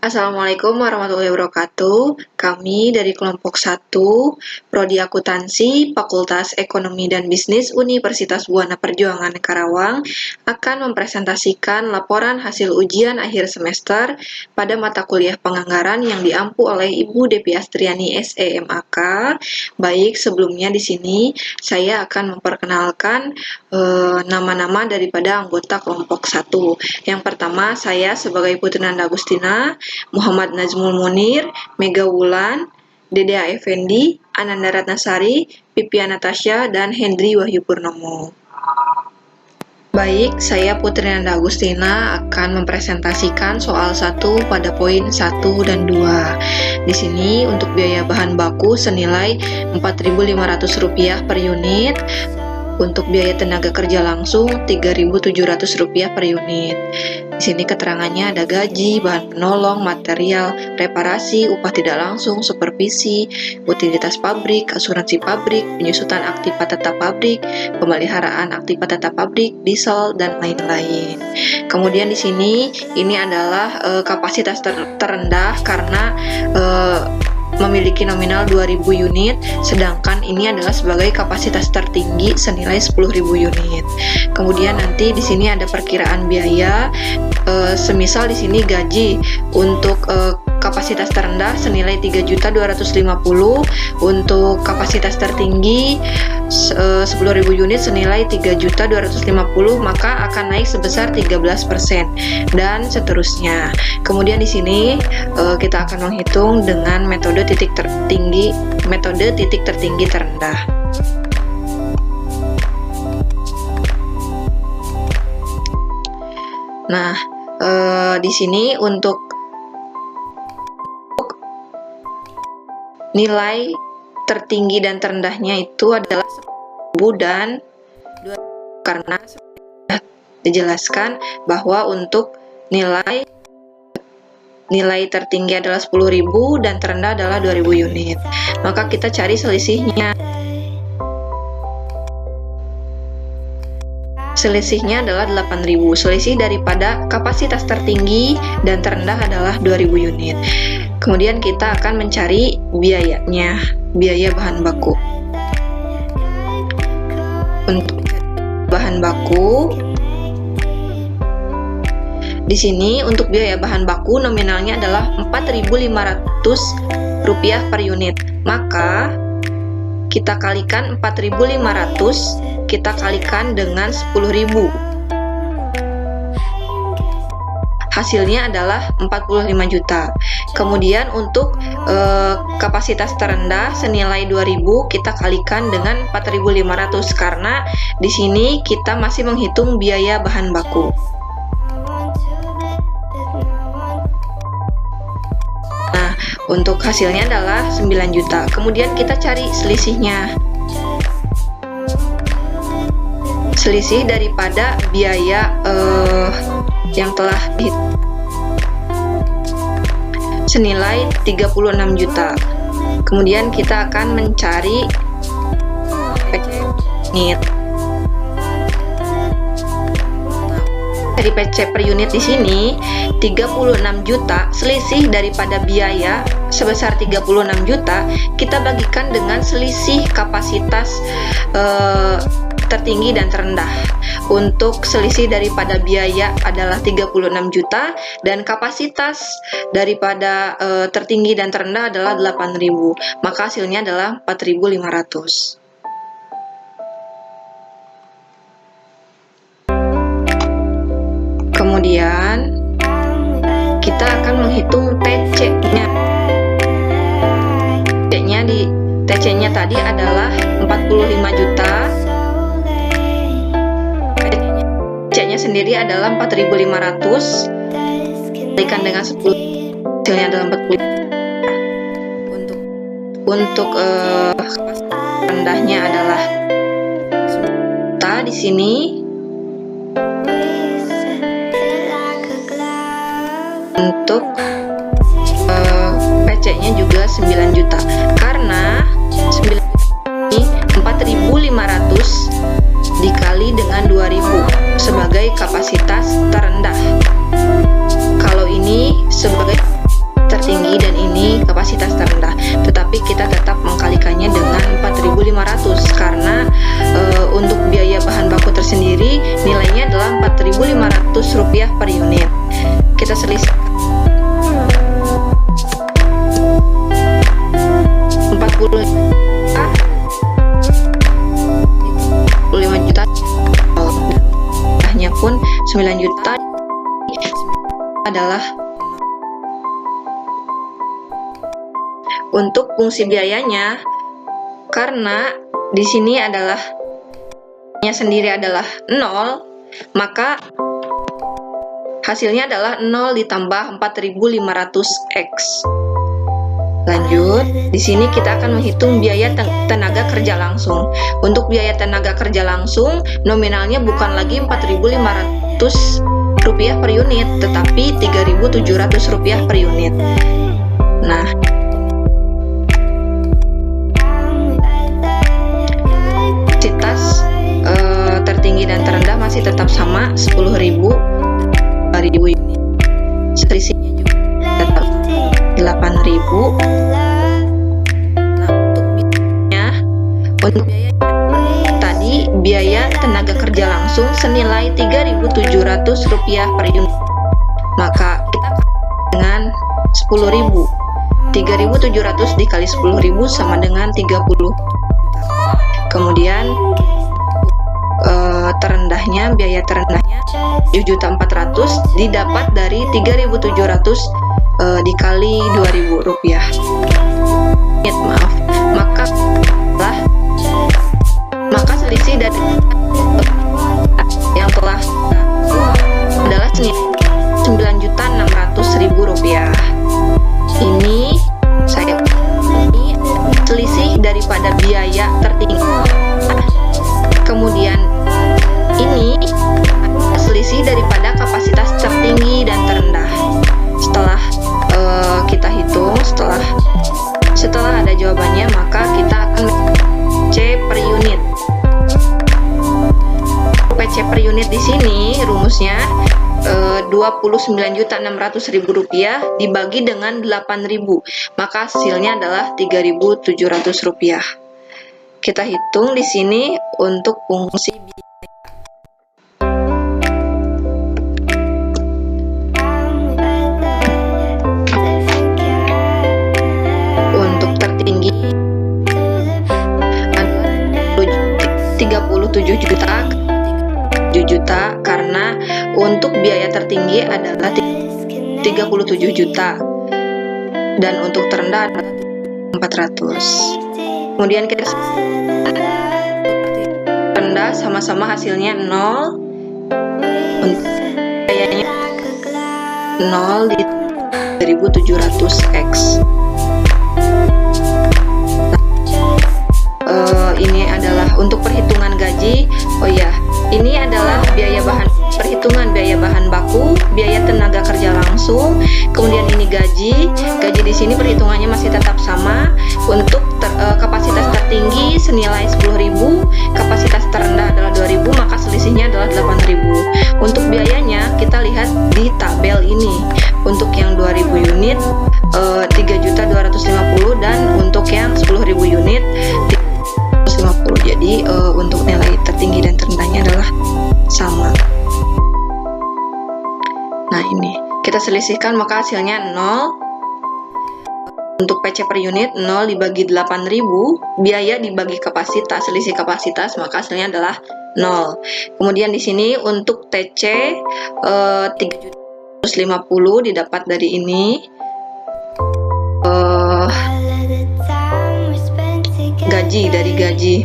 Assalamualaikum warahmatullahi wabarakatuh. Kami dari kelompok 1, Prodi Akuntansi, Fakultas Ekonomi dan Bisnis Universitas Buana Perjuangan Karawang akan mempresentasikan laporan hasil ujian akhir semester pada mata kuliah penganggaran yang diampu oleh Ibu Depi Astriani SEMAK. Baik, sebelumnya di sini saya akan memperkenalkan nama-nama daripada anggota kelompok 1. Yang pertama, saya sebagai Putri Nanda Agustina, Muhammad Nazmul Munir, Mega Wulan, Dede Effendi, Ananda Ratnasari, Pipia Natasha, dan Hendri Wahyu Purnomo. Baik, saya Putri Nanda Agustina akan mempresentasikan soal 1 pada poin 1 dan 2. Di sini untuk biaya bahan baku senilai Rp4.500 per unit. Untuk biaya tenaga kerja langsung Rp3.700 per unit. Di sini keterangannya ada gaji, bahan penolong, material, reparasi, upah tidak langsung, supervisi, utilitas pabrik, asuransi pabrik, penyusutan aktiva tetap pabrik, pemeliharaan aktiva tetap pabrik, diesel, dan lain-lain. Kemudian di sini ini adalah kapasitas terendah karena memiliki nominal 2.000 unit, sedangkan ini adalah sebagai kapasitas tertinggi senilai 10.000 unit. Kemudian nanti di sini ada perkiraan biaya, semisal di sini gaji untuk kapasitas terendah senilai 3.250.000, untuk kapasitas tertinggi 10.000 unit senilai 3.250.000, maka akan naik sebesar 13% dan seterusnya. Kemudian di sini kita akan menghitung dengan metode titik tertinggi terendah. Nah, di sini untuk nilai tertinggi dan terendahnya itu adalah 10.000 dan 2.000, karena sudah dijelaskan bahwa untuk nilai tertinggi adalah 10.000 dan terendah adalah 2.000 unit. Maka kita cari selisihnya. Selisihnya adalah 8.000. Selisih daripada kapasitas tertinggi dan terendah adalah 2.000 unit. Kemudian kita akan mencari biayanya, biaya bahan baku. Untuk bahan baku, di sini untuk biaya bahan baku nominalnya adalah Rp4.500 per unit. Maka kita kalikan 4.500, kita kalikan dengan 10.000. Hasilnya adalah 45 juta. Kemudian untuk kapasitas terendah senilai 2.000 kita kalikan dengan 4.500 karena di sini kita masih menghitung biaya bahan baku. Nah, untuk hasilnya adalah 9 juta. Kemudian kita cari selisihnya. Selisih daripada biaya yang telah dihitung senilai 36 juta. Kemudian kita akan mencari unit. Dari PC per unit di sini 36 juta, selisih daripada biaya sebesar 36 juta kita bagikan dengan selisih kapasitas tertinggi dan terendah. Untuk selisih daripada biaya adalah 36 juta dan kapasitas daripada tertinggi dan terendah adalah 8.000. Maka hasilnya adalah 4.500. Kemudian kita akan menghitung TC-nya. TC-nya tadi adalah 45 juta. TC-nya sendiri adalah 4.500 dikalikan dengan 10, hasilnya adalah 40. Untuk rendahnya adalah di sini. Untuk PC-nya juga 9 juta karena 9 ini 4.500 dikali dengan 2.000 sebagai kapasitas terendah. Kalau ini sebagai kita selisih 40 juta, 45 juta, jumlahnya pun 9 juta adalah untuk fungsi biayanya. Karena di sini adalah sendiri adalah 0, maka hasilnya adalah 0 ditambah 4.500x. Lanjut, di sini kita akan menghitung biaya tenaga kerja langsung. Untuk biaya tenaga kerja langsung, nominalnya bukan lagi 4.500 rupiah per unit, tetapi 3.700 rupiah per unit. Nah, intensitas tertinggi dan terendah masih tetap sama, 10.000, 2.000 unit. Selisihnya juga tetap 8.000. Nah, untuk biaya tadi, biaya tenaga kerja langsung senilai 3.700 rupiah per unit. Maka kita dengan 10.000. 3.700 dikali 10.000 sama dengan 30. Kemudian terendahnya, biaya terendahnya 7.400 didapat dari 3.700 dikali 2.000 rupiah. Maaf, maka selisih dari yang telah adalah senilai 9.600.000 rupiah. Ini selisih daripada biaya tertinggi. Kemudian ini selisih daripada kapasitas tertinggi dan terendah. Setelah kita hitung, setelah ada jawabannya, maka kita akan PC per unit. PC per unit di sini rumusnya 29.600.000 rupiah dibagi dengan 8.000, maka hasilnya adalah 3.700 rupiah. Kita hitung di sini untuk fungsi biaya. Untuk tertinggi 37 juta karena untuk biaya tertinggi adalah 37 juta dan untuk terendah adalah 400. Kemudian kita rendah sama-sama hasilnya 0, untuk biayanya 0 di 3.700x. Ini adalah untuk perhitungan gaji. Oh ya, ini adalah perhitungan biaya bahan baku, biaya tenaga kerja langsung, kemudian ini gaji di sini perhitungannya masih tetap sama. Untuk kapasitas tertinggi senilai 10.000, kapasitas terendah adalah 2.000, maka selisihnya adalah 8.000. Untuk biayanya kita lihat di tabel ini. Untuk yang 2.000 unit 3.250.000 dan untuk yang 10.000 unit 350. Jadi untuk nilai tertinggi dan terendahnya adalah sama. Nah, ini kita selisihkan, maka hasilnya 0. Untuk PC per unit 0 dibagi 8.000, biaya dibagi kapasitas, selisih kapasitas, maka hasilnya adalah 0. Kemudian di sini untuk TC 3.150 didapat dari ini. Gaji.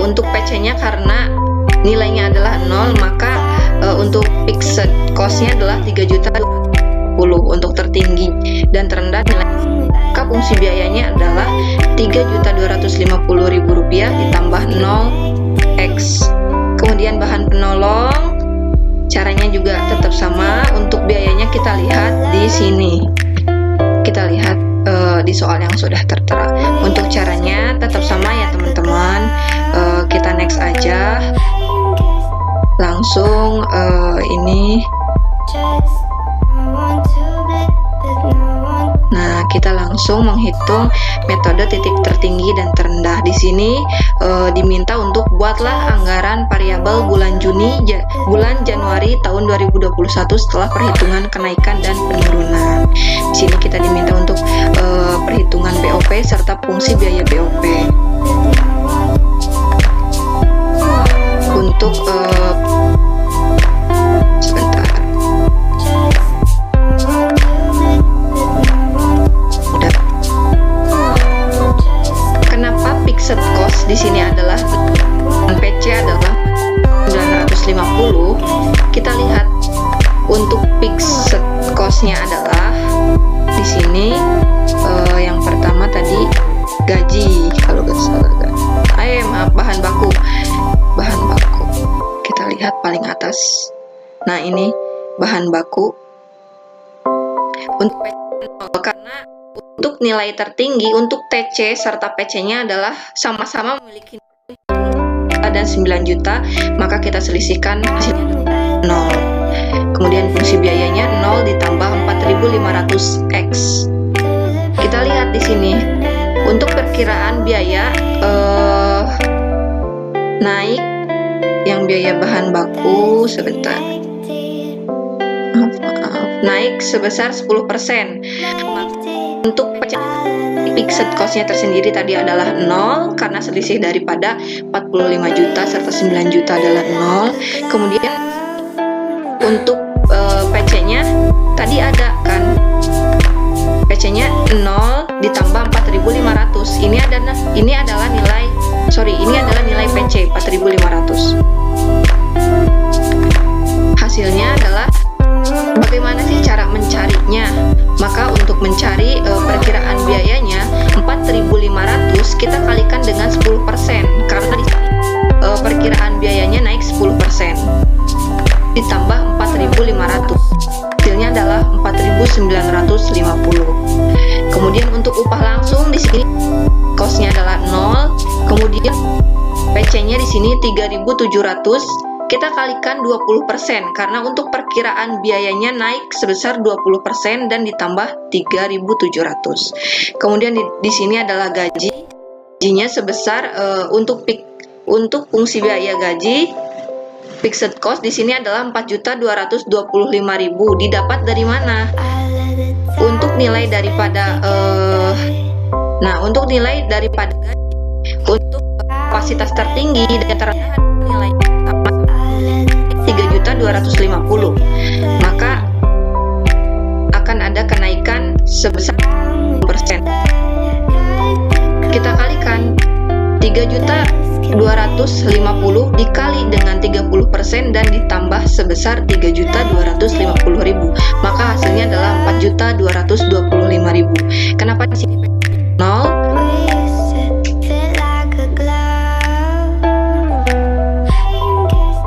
Untuk PC-nya karena nilainya adalah 0, maka untuk fixed cost-nya adalah 3.250. Untuk tertinggi dan terendah nilai, maka fungsi biayanya adalah 3.250.000 rupiah ditambah 0x. Kemudian bahan penolong, caranya juga tetap sama. Untuk biayanya kita lihat di sini. Kita lihat di soal yang sudah tertera. Untuk caranya tetap sama ya teman-teman. Kita next aja. Langsung ini. Nah, kita langsung menghitung metode titik tertinggi dan terendah. Di sini diminta untuk buatlah anggaran variabel bulan Januari tahun 2021 setelah perhitungan kenaikan dan penurunan. Di sini kita diminta untuk perhitungan BOP serta fungsi biaya BOP. Untuk sebentar. Udah. Kenapa fixed cost di sini adalah PC adalah 950? Kita lihat untuk fixed cost-nya adalah di sini yang pertama tadi gaji, kalau nggak salah. Bahan baku. Kita lihat paling atas. Nah, ini bahan baku. Untuk karena untuk nilai tertinggi untuk TC serta PC-nya adalah sama-sama memiliki dan 9 juta, maka kita selisihkan hasilnya 0. Kemudian fungsi biayanya 0 ditambah 4.500x. Kita lihat di sini untuk perkiraan biaya naik yang biaya bahan baku sebentar. Naik sebesar 10%. Untuk fixed cost-nya tersendiri tadi adalah 0 karena selisih daripada 45 juta serta 9 juta adalah 0. Kemudian untuk PC-nya tadi ada kan, PC-nya 0 ditambah 4.500. Ini adalah nilai PC 4.500. Hasilnya adalah bagaimana sih cara mencarinya? Maka untuk mencari perkiraan biayanya 4.500 kita kalikan dengan 10% karena di sini perkiraan biayanya naik 10%. Ditambah 4.500. Hasilnya adalah 4.950. Kemudian untuk upah langsung di sini cost-nya adalah 0. Kemudian PC-nya di sini 3.700. Kita kalikan 20% karena untuk perkiraan biayanya naik sebesar 20% dan ditambah 3.700. Kemudian di sini adalah gajinya sebesar untuk fungsi biaya gaji fixed cost di sini adalah 4.225.000. Didapat dari mana? Untuk nilai daripada untuk nilai daripada gaji untuk kapasitas tertinggi dan terendah nilai 3.250.000, maka akan ada kenaikan sebesar 10%. Kita kalikan 3.250.000 dikali dengan 30% dan ditambah sebesar 3.250.000, maka hasilnya adalah 4.225.000. Kenapa di sini 0?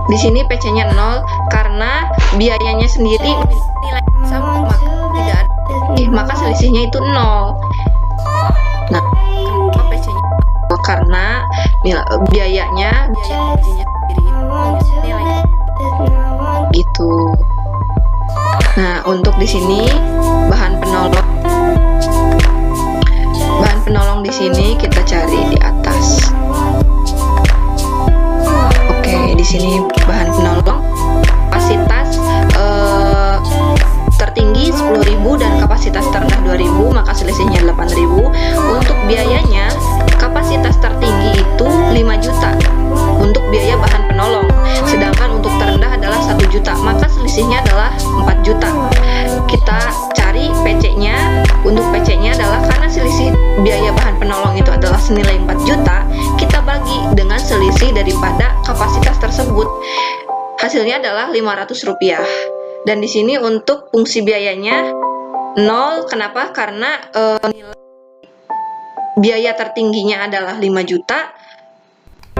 Di sini PC-nya 0 karena biayanya sendiri nilai sama, maka tidak ada, maka selisihnya itu 0. Nah, kenapa PC-nya 0? Karena biayanya gajinya sendiri nilai gitu. Nah, untuk di sini bahan penolong di sini kita cari di atas. Di sini bahan penolong kapasitas tertinggi 10.000 dan kapasitas terendah 2.000, maka selisihnya 8.000. Untuk biayanya kapasitas tertinggi itu 5 juta untuk biaya bahan penolong, sedangkan untuk terendah adalah 1 juta, maka selisihnya adalah 4 juta. Kita cari PC-nya. Untuk PC-nya adalah karena selisih biaya bahan penolong itu adalah senilai 4 juta, kita bagi dengan selisih daripada kapasitas tersebut. Hasilnya adalah Rp500. Dan di sini untuk fungsi biayanya 0. Kenapa? Karena nilai biaya tertingginya adalah 5 juta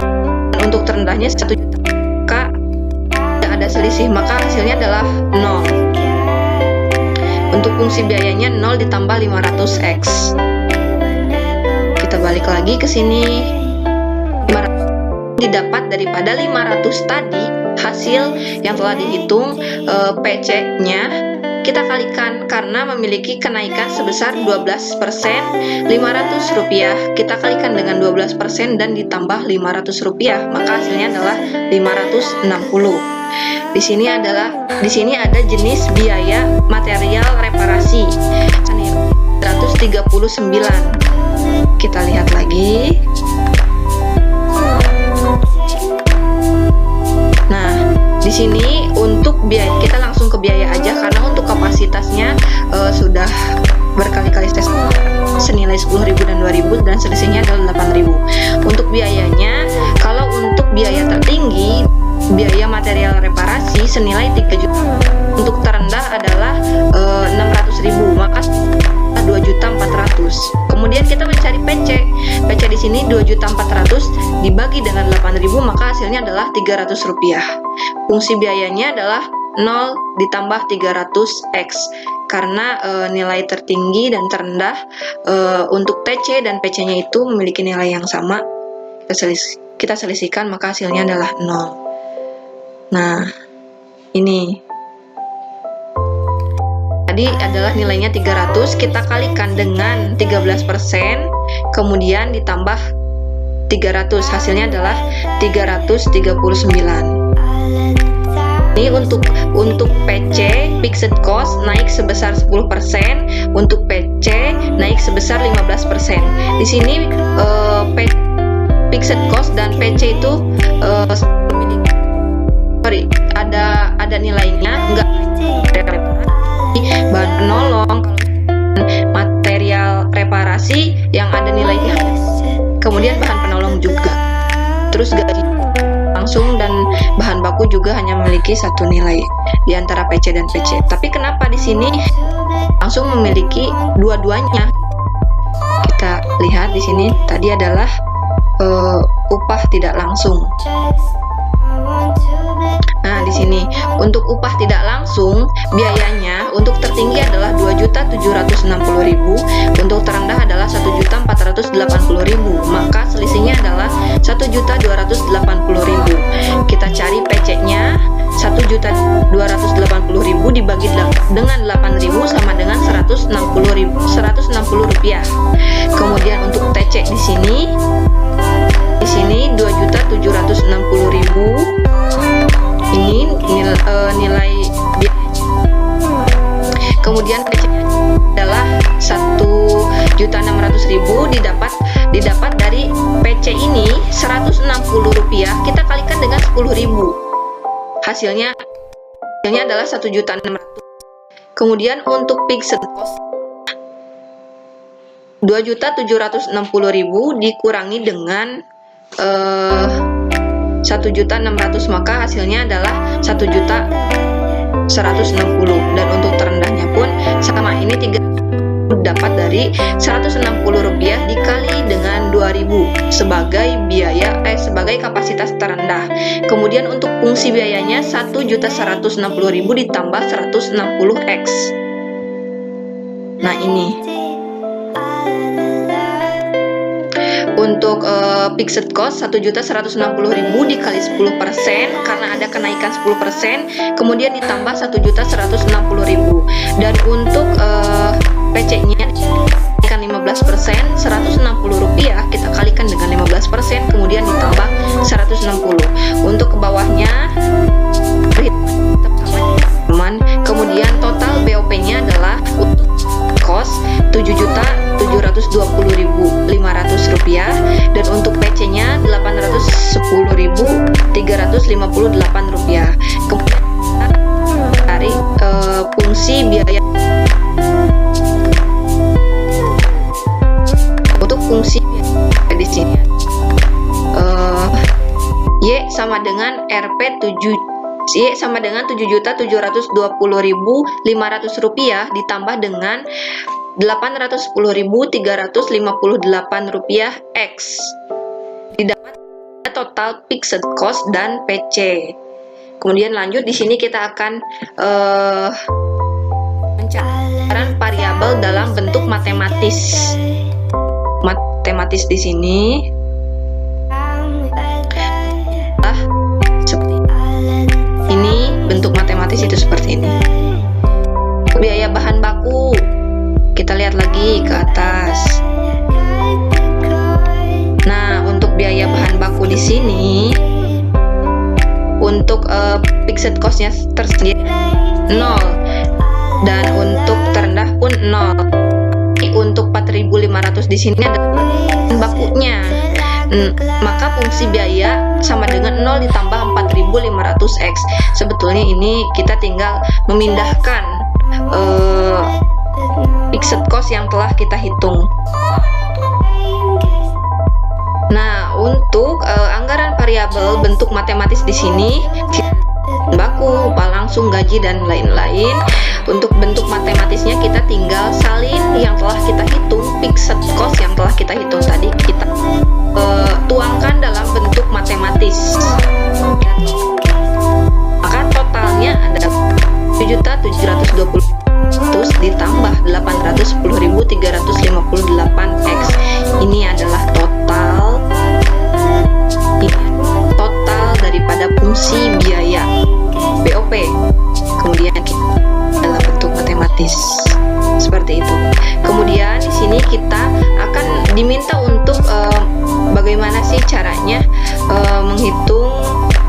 dan untuk terendahnya 1 juta. Maka tidak ada selisih, maka hasilnya adalah 0. Untuk fungsi biayanya 0 ditambah 500x. Kita balik lagi ke sini. 500 didapat daripada 500 tadi, hasil yang telah dihitung PC-nya kita kalikan karena memiliki kenaikan sebesar 12%, Rp500. Kita kalikan dengan 12% dan ditambah Rp500, maka hasilnya adalah 560. Di sini ada jenis biaya material reparasi 139. Kita lihat lagi. Nah, di sini untuk biaya, kita langsung ke biaya aja karena untuk kapasitasnya sudah berkali-kali tes senilai 10.000 dan 2.000 dan selisihnya adalah 8.000. Untuk biayanya, kalau untuk biaya tertinggi, biaya material reparasi senilai 3 juta. Untuk terendah adalah 600.000, maka 2.400.000. Kemudian kita mencari PC. PC di sini 2.400.000 dibagi dengan 8.000, maka hasilnya adalah Rp300. Fungsi biayanya adalah 0 ditambah 300x karena nilai tertinggi dan terendah untuk TC dan PC-nya itu memiliki nilai yang sama. Kita selisihkan, maka hasilnya adalah 0. Nah, ini tadi adalah nilainya 300, kita kalikan dengan 13%, kemudian ditambah 300, hasilnya adalah 339. Ini untuk PC fixed cost naik sebesar 10%, untuk PC naik sebesar 15%. Di sini fixed cost dan PC itu ada nilainya, enggak bahan penolong, material reparasi yang ada nilainya, kemudian bahan penolong juga, terus gaji langsung dan bahan baku juga hanya memiliki satu nilai di antara PC dan PC. Tapi kenapa di sini langsung memiliki dua-duanya? Kita lihat di sini tadi adalah upah tidak langsung. Nah, di sini untuk upah tidak langsung biayanya untuk tertinggi adalah 2.760.000, untuk terendah adalah 1.480.000, maka selisihnya adalah 1.280.000. Kita cari PC-nya, 1.280.000 dibagi dengan 8.000 sama dengan 160 rupiah. Kemudian untuk TC di sini 2.760.000. Ini nilai biaya. Kemudian PC adalah 1.600.000 didapat dari PC ini 160 rupiah, kita kalikan dengan 10.000. Hasilnya adalah 1.600.000. Kemudian untuk fixed cost 2.760.000 dikurangi dengan 1.600.000, maka hasilnya adalah 1.160.000. Dan untuk terendahnya pun sama, ini 3 dapat dari 160 rupiah dikali dengan 2.000 sebagai biaya sebagai kapasitas terendah. Kemudian untuk fungsi biayanya 1.160.000 ditambah 160x. Nah, ini untuk fixed cost 1.160.000 dikali 10% karena ada kenaikan 10%, kemudian ditambah 1.160.000. Dan untuk PC-nya kan 15%, 160 rupiah kita kalikan dengan 15%, kemudian ditambah 160. Untuk ke bawahnya kemudian total BOP-nya adalah untuk cost 7.720.500 rupiah dan untuk PC-nya 810.358 rupiah. Kemudian dari fungsi biaya. Untuk fungsi biaya di sini Y sama dengan Rp 7.720.500 rupiah ditambah dengan 810.358 rupiah X didapat total fixed cost dan PC. Kemudian lanjut di sini kita akan mencari variabel dalam bentuk matematis. Matematis di sini bentuk matematis itu seperti ini. fixed cost-nya tersendiri 0, dan untuk terendah pun 0. Untuk 4.500 di sini adalah bakunya. Maka fungsi biaya sama dengan 0 ditambah 4.500x. Sebetulnya ini kita tinggal memindahkan fixed cost yang telah kita hitung. Nah, untuk anggaran variabel bentuk matematis di sini baku, upah langsung, gaji, dan lain-lain. Untuk bentuk matematisnya kita tinggal salin yang telah kita hitung, fixed cost yang telah kita hitung tadi, kita tuangkan dalam bentuk matematis. Maka totalnya ada 7.720 ditambah 810.358x. Ini adalah total daripada fungsi biaya BOP. Kemudian dalam bentuk matematis seperti itu. Kemudian di sini kita akan diminta untuk bagaimana sih caranya menghitung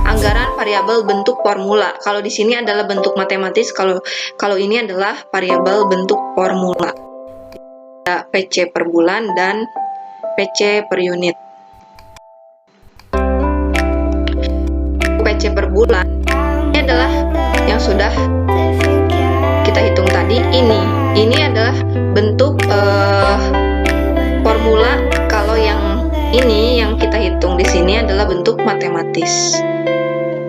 anggaran variabel bentuk formula. Kalau di sini adalah bentuk matematis, kalau ini adalah variabel bentuk formula. Ada PC per bulan dan PC per unit. PC per bulan ini adalah yang sudah kita hitung tadi. Ini adalah bentuk formula. Kalau yang ini yang kita hitung di sini adalah bentuk matematis.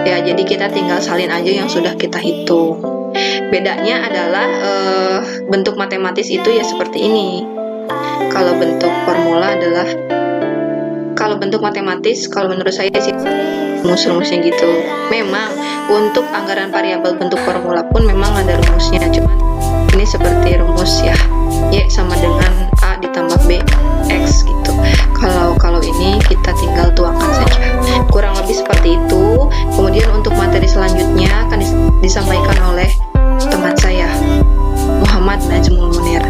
Ya, jadi kita tinggal salin aja yang sudah kita hitung. Bedanya adalah bentuk matematis itu ya seperti ini. Kalau bentuk formula adalah, kalau bentuk matematis, kalau menurut saya sih rumus-rumusnya gitu. Memang untuk anggaran variabel bentuk formula pun memang ada rumusnya, cuman ini seperti rumus ya, Y sama dengan A ditambah B X gitu. Kalau ini kita tinggal tuangkan saja. Kurang lebih seperti itu. Kemudian untuk materi selanjutnya akan disampaikan oleh teman saya, Muhammad Najmul Munir.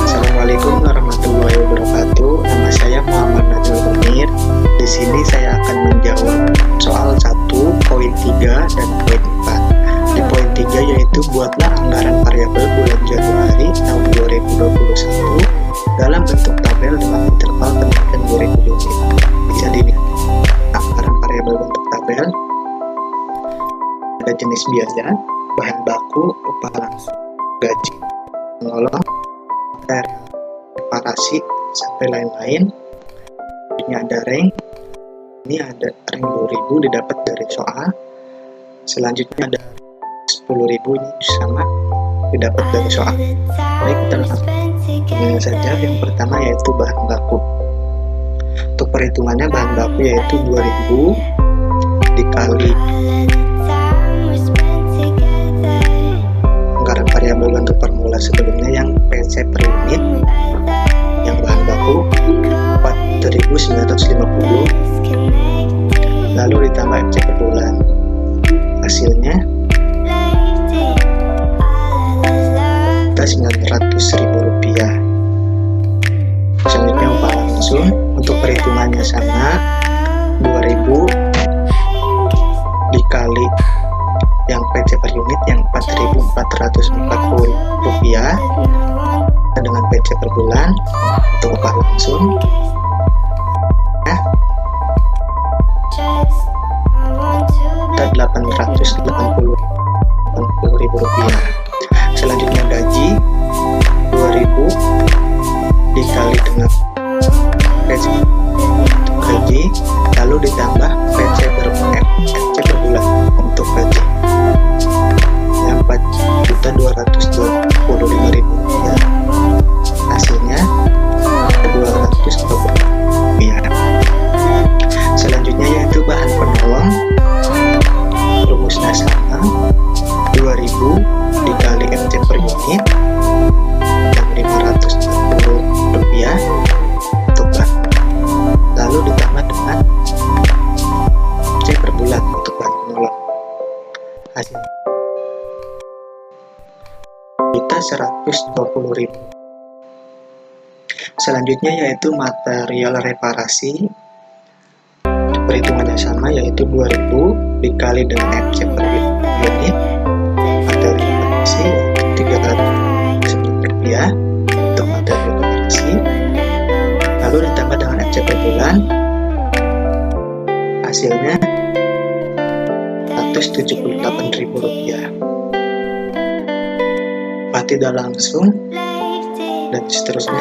Assalamualaikum warahmatullahi wabarakatuh. Nama saya Muhammad Najmul Munir. Di sini saya akan menjawab soal 1, poin 3 dan poin 4. Di poin 3 yaitu buatlah anggaran variabel bulan Januari tahun 2021 dalam bentuk tabel dengan interval kenaikan 2000 unit. Bisa dilihat anggaran variabel bentuk tabel. Ada jenis biaya, bahan baku, upah langsung, gaji, penolong, reparasi, sampai lain-lain. Ini ada rank. Ini ada rank 2000 didapat dari soal. Selanjutnya ada 10.000, ini sama didapat dari soal. Baik, kita langsung saja. Yang pertama yaitu bahan baku. Untuk perhitungannya bahan baku yaitu 2000 dikali anggaran variabel bentuk formula sebelumnya yang PC per unit, yang bahan baku 4.950, lalu ditambah MC per bulan. Hasilnya kita 900.000 rupiah. Selanjutnya upah langsung. Untuk perhitungannya sama, 2000 dikali yang PC per unit yang 4.440 rupiah dengan PC per bulan. Untuk upah langsung kita 880.000 rupiah. Selanjutnya gaji 2000 dikali dengan PC gaji, lalu ditambah PC per bulan untuk gaji yang 4.225.000 rupiah. Hasilnya 220 rupiah. Selanjutnya yaitu bahan penolong. Rumusnya sama, 2000 dikali MC per unit dan 540 rupiah untuk bahan, lalu ditambah dengan MC per bulan untuk bahan penolong. Hasil kita 120.000. Selanjutnya yaitu material reparasi. Perhitungannya sama, yaitu 2000 dikali dengan MC per unit FC per bulan, hasilnya Rp178.000. Upah tidak langsung dan seterusnya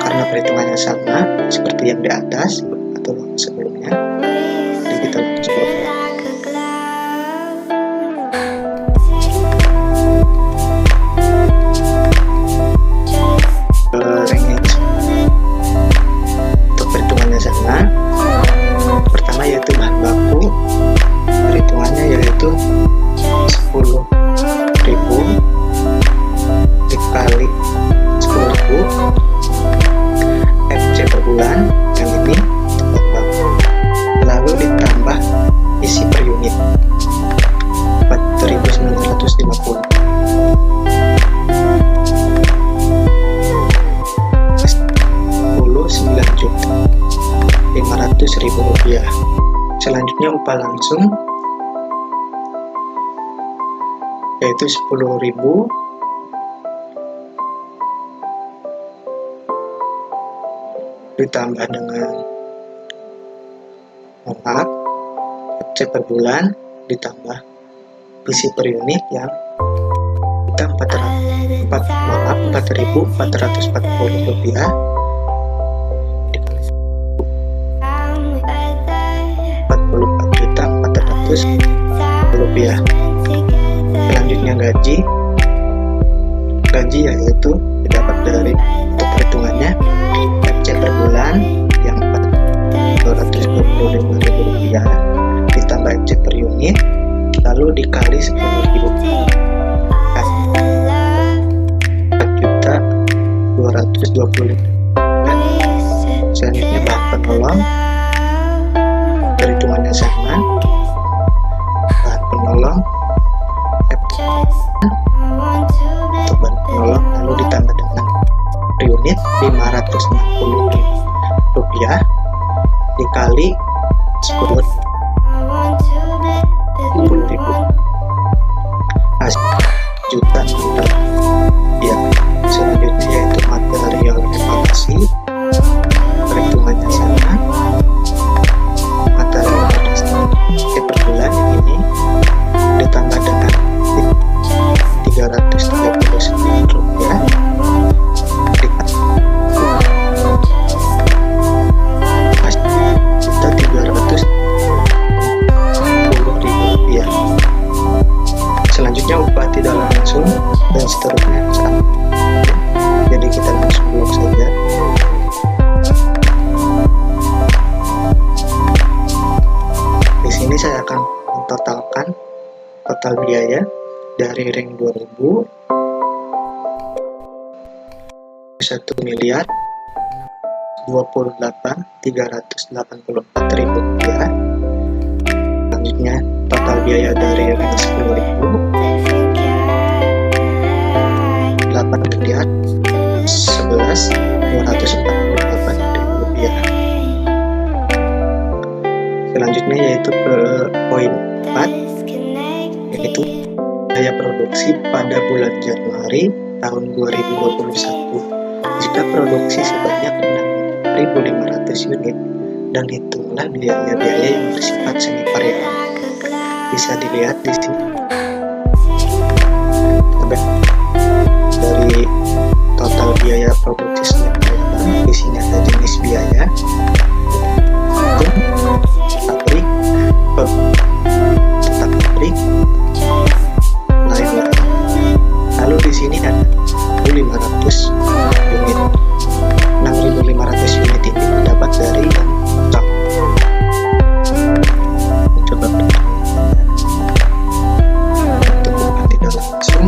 karena perhitungannya sama seperti yang di atas atau sebelumnya. Jadi kita langsung range. Untuk perhitungannya sama, pertama yaitu bahan baku, perhitungannya yaitu 10.000 dikali 10.000 FC per bulan, yang ini bahan baku, lalu ditambah isi per unit 4.950. 9.500.000 rupiah. Selanjutnya upah langsung yaitu 10.000 ditambah dengan FC per bulan ditambah PC per unit yang kita 4.440 rupiah rupiah. Selanjutnya gaji yaitu didapat dari untuk perhitungannya FC per bulan yang Rp225.000 ditambah FC per unit lalu dikali 10.000 4.225.000. Selanjutnya bahan penolong, perhitungannya sama, bahan penolong untuk bahan penolong lalu ditambah dengan per unit Rp560.000 dikali 10.000 juta ya. Selanjutnya yaitu material evaluasi, perhitungannya sama, material evaluasi per bulan ini ditambah dengan Rp339 Rp310.000. Selanjutnya upah tidak langsung dan seterusnya sama. Jadi kita langsung blok saja. Di sini saya akan mentotalkan total biaya dari ring 2000 Rp1.384.000. Selanjutnya total biaya dari ring 10.000 Rp8.11.248.000. Selanjutnya yaitu ke poin 4 yaitu biaya produksi pada bulan Januari tahun 2021 jika produksi sebanyak 6.500 unit dan hitunglah biaya-biaya yang bersifat semi variabel. Bisa dilihat di sini dari total biaya produksi semi variabel. Di sini ada jenis biaya, pabrik, lain-lain. Lalu di sini ada 6.500 unit. 6.500 unit ini didapat dari yang coba untuk bukan tidak langsung.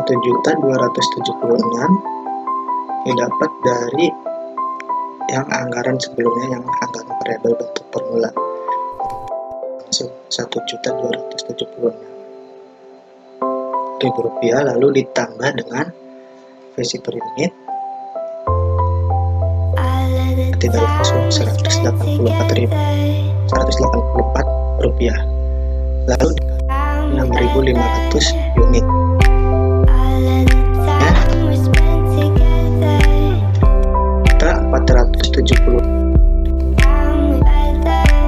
Rp1.276.000 didapat dari yang anggaran sebelumnya yang anggaran variabel bentuk formula. Rp1.276.000 lalu ditambah dengan versi per unit tidak langsung Rp184.000. lalu 6.500 unit. Ya, kita 470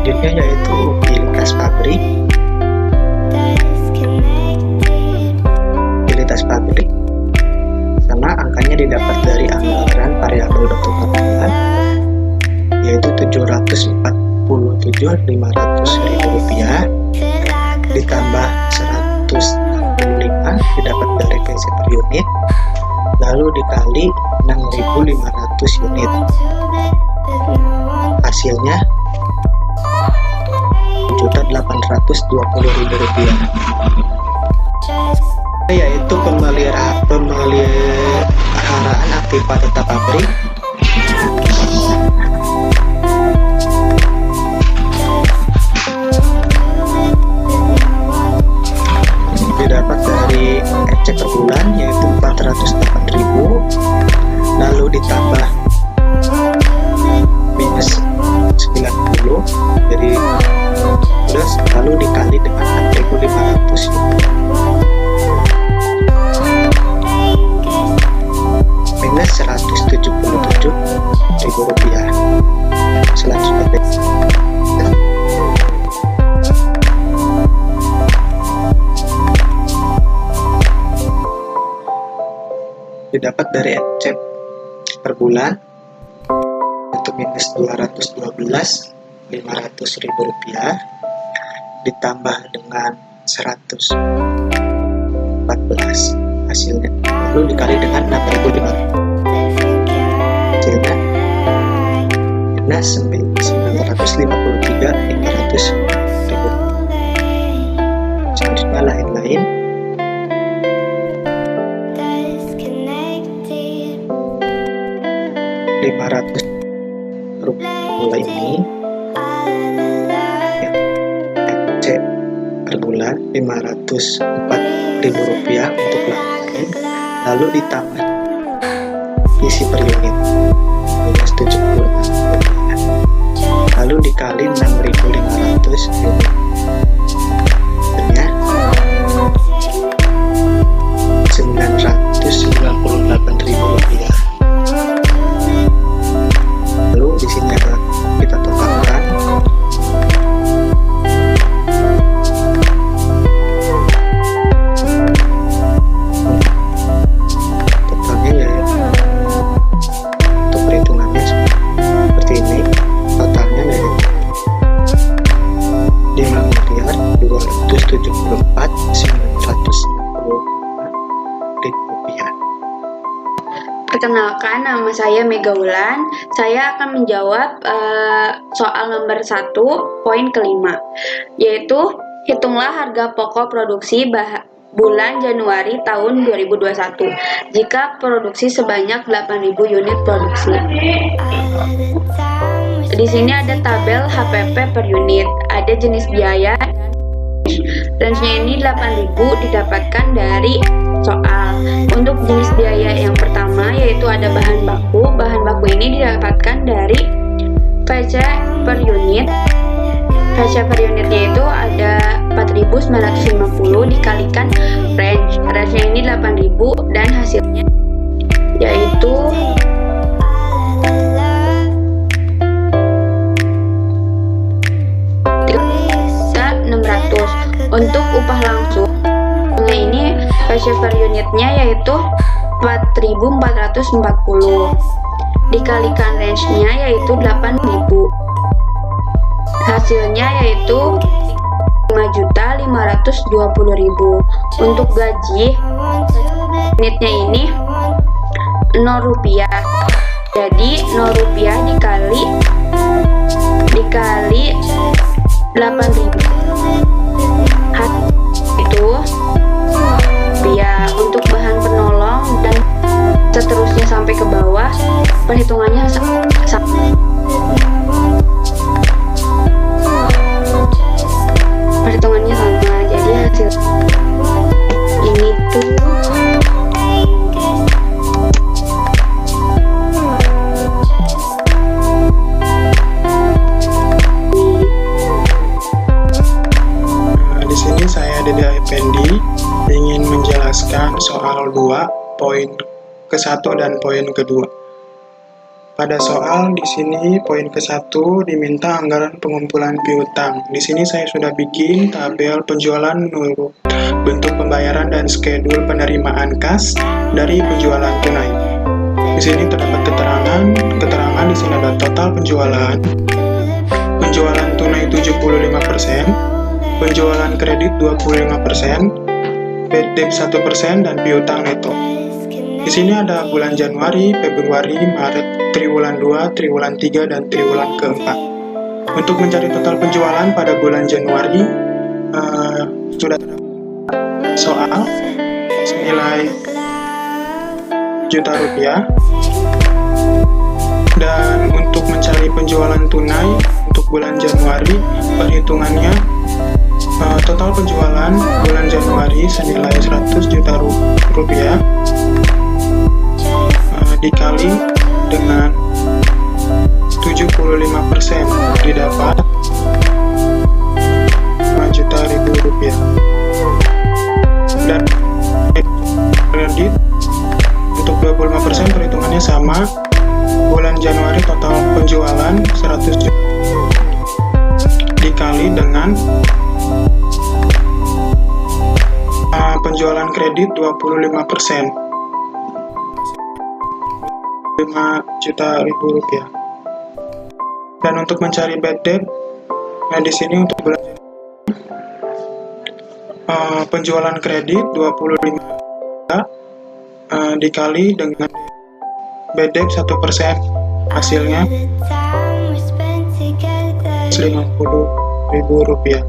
unitnya yaitu utilitas pabrik. Karena angkanya didapat dari anggaran variabel bentuk patungan yaitu Rp747.500 ditambah 165 didapat dari PC per unit, lalu dikali 6.500 unit, hasilnya Rp7.820.000, yaitu pemeliharaan aktiva tetap pabrik. Didapat dari ecek per bulan yaitu 408.000, lalu ditambah minus 90 jadi plus, lalu dikali dengan 6.500 minus Rp177.000. Selanjutnya didapat dari ecek per bulan untuk minus Rp212.500.000 ditambah dengan 114 hasilnya, lalu dikali dengan 6.500 hasilnya minus 953.500.000. Selanjutnya lain-lain. Rp500 mulai ini FC per bulan Rp504.000 untuk lain, lalu ditambah isi per unit minus Rp70, lalu dikali 6.500 unit, hasilnya Rp998.000. Lalu di sini kita totalkan totalnya ya, untuk perhitungannya seperti ini. Totalnya ya Rp5.274.950.000. Perkenalkan, nama saya Mega Wulan. Saya akan menjawab soal nomor 1, poin kelima, yaitu hitunglah harga pokok produksi bulan Januari tahun 2021 jika produksi sebanyak 8.000 unit produksi. Di sini ada tabel HPP per unit, ada jenis biaya. Range-nya ini 8.000 didapatkan dari soal. Untuk jenis biaya yang pertama yaitu ada bahan baku. Bahan baku ini didapatkan dari VC per unit. VC per unitnya itu ada 4.950 dikalikan range. Range-nya ini 8.000 dan hasilnya yaitu Untuk upah langsung ini VC per unitnya yaitu 4.440 dikalikan range-nya yaitu 8.000, hasilnya yaitu 5.520.000. Untuk gaji unitnya ini Rp0, jadi Rp0 dikali 8.000 itu rupiah. Untuk bahan penolong dan seterusnya sampai ke bawah perhitungannya perhitungannya sama, jadi hasil ini tuh di sini poin ke-1 dan poin ke-2. Pada soal di sini poin ke-1 diminta anggaran pengumpulan piutang. Di sini saya sudah bikin tabel penjualan menurut bentuk pembayaran dan schedule penerimaan kas dari penjualan tunai. Di sini terdapat keterangan di sini ada total penjualan tunai 75%, penjualan kredit 25%, bad debt 1% dan piutang neto. Di sini ada bulan Januari, Februari, Maret, triwulan 2, triwulan 3, dan triwulan keempat. Untuk mencari total penjualan pada bulan Januari, sudah soal senilai juta rupiah. Dan untuk mencari penjualan tunai untuk bulan Januari, perhitungannya total penjualan bulan Januari senilai 100 juta rupiah dikali dengan 75% didapat 5 juta rupiah. Dan kredit untuk 25% perhitungannya sama. Bulan Januari total penjualan 100 juta dikali dengan penjualan kredit 25%. 5 juta rupiah. Dan untuk mencari bad debt, nah di sini untuk bulan penjualan kredit 25 juta dikali dengan bad debt 1%, hasilnya 50.000 rupiah.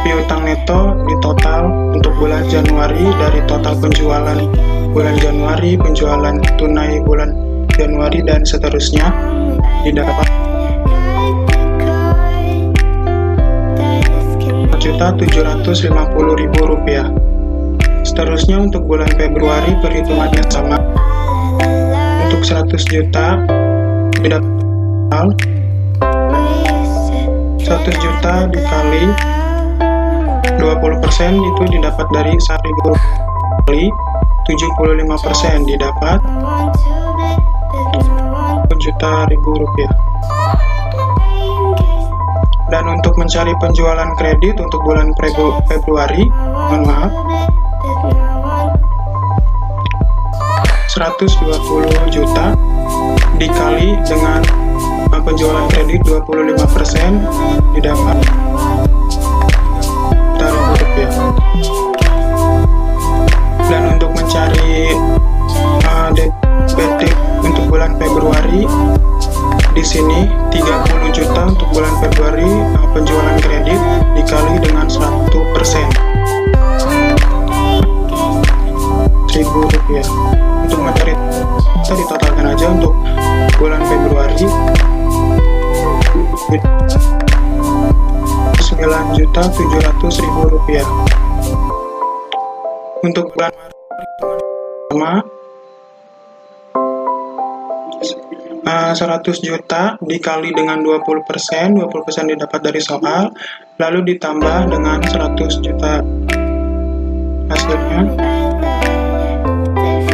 Piutang neto di total untuk bulan Januari dari total penjualan bulan Januari, penjualan tunai bulan Januari dan seterusnya didapat 4.750.000 rupiah. Seterusnya untuk bulan Februari perhitungannya sama. Untuk 100 juta didapat 100 juta dikali 20% itu didapat dari 1.000 kali 75% didapat 1 juta rupiah. Dan untuk mencari penjualan kredit untuk bulan Februari, 120 juta dikali dengan penjualan kredit 25% didapat rupiah. Dan untuk mencari bad debt untuk bulan Februari, di sini 30 juta untuk bulan Februari penjualan kredit dikali dengan 100%, 1.000 rupiah. Untuk mencari kita ditotalkan aja untuk bulan Februari 9.700.000 rupiah. Untuk bulan pertama 100 juta dikali dengan 20% didapat dari soal, lalu ditambah dengan 100 juta, hasilnya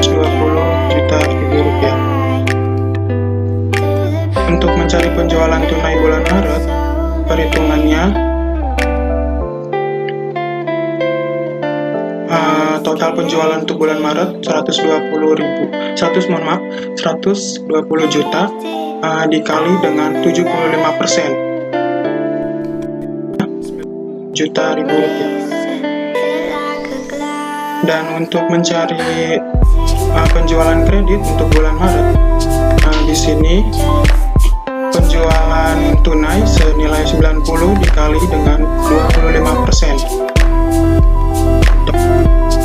20 juta rupiah. Untuk mencari penjualan tunai bulan Maret, perhitungannya total penjualan untuk bulan Maret 120 juta dikali dengan 75% juta rupiah. Dan untuk mencari penjualan kredit untuk bulan Maret, di sini penjualan tunai senilai 90 dikali dengan 25%,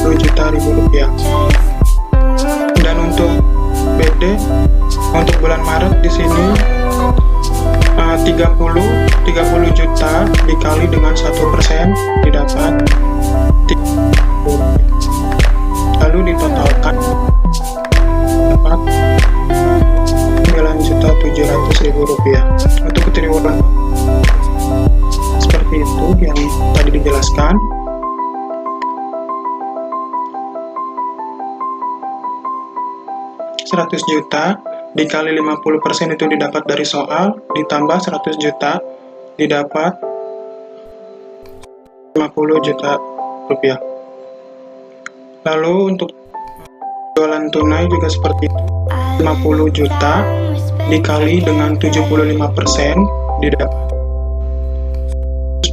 10 juta rupiah. Dan untuk BD untuk bulan Maret di sini 30 juta dikali dengan 1% didapat 30. Lalu ditotalkan dapat 9.700.000 rupiah. Untuk triwulan seperti itu yang tadi dijelaskan. 100 juta dikali 50% itu didapat dari soal, ditambah 100 juta didapat 50 juta rupiah. Lalu untuk jualan tunai juga seperti itu, 50 juta dikali dengan 75% didapat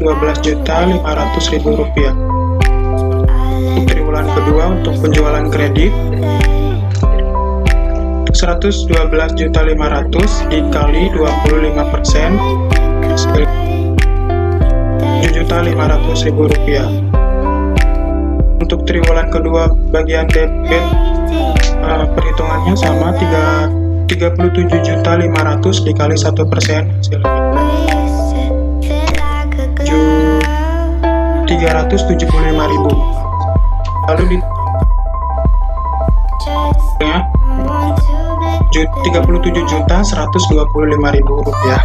12.500.000 rupiah. Untuk triwulan kedua, untuk penjualan kredit 112.500 dikali 25% 7.500.000 rupiah. Untuk triwulan kedua bagian debit perhitungannya sama, 37.500 dikali 1% hasilnya 375.000. Lalu di 37.125.000 rupiah.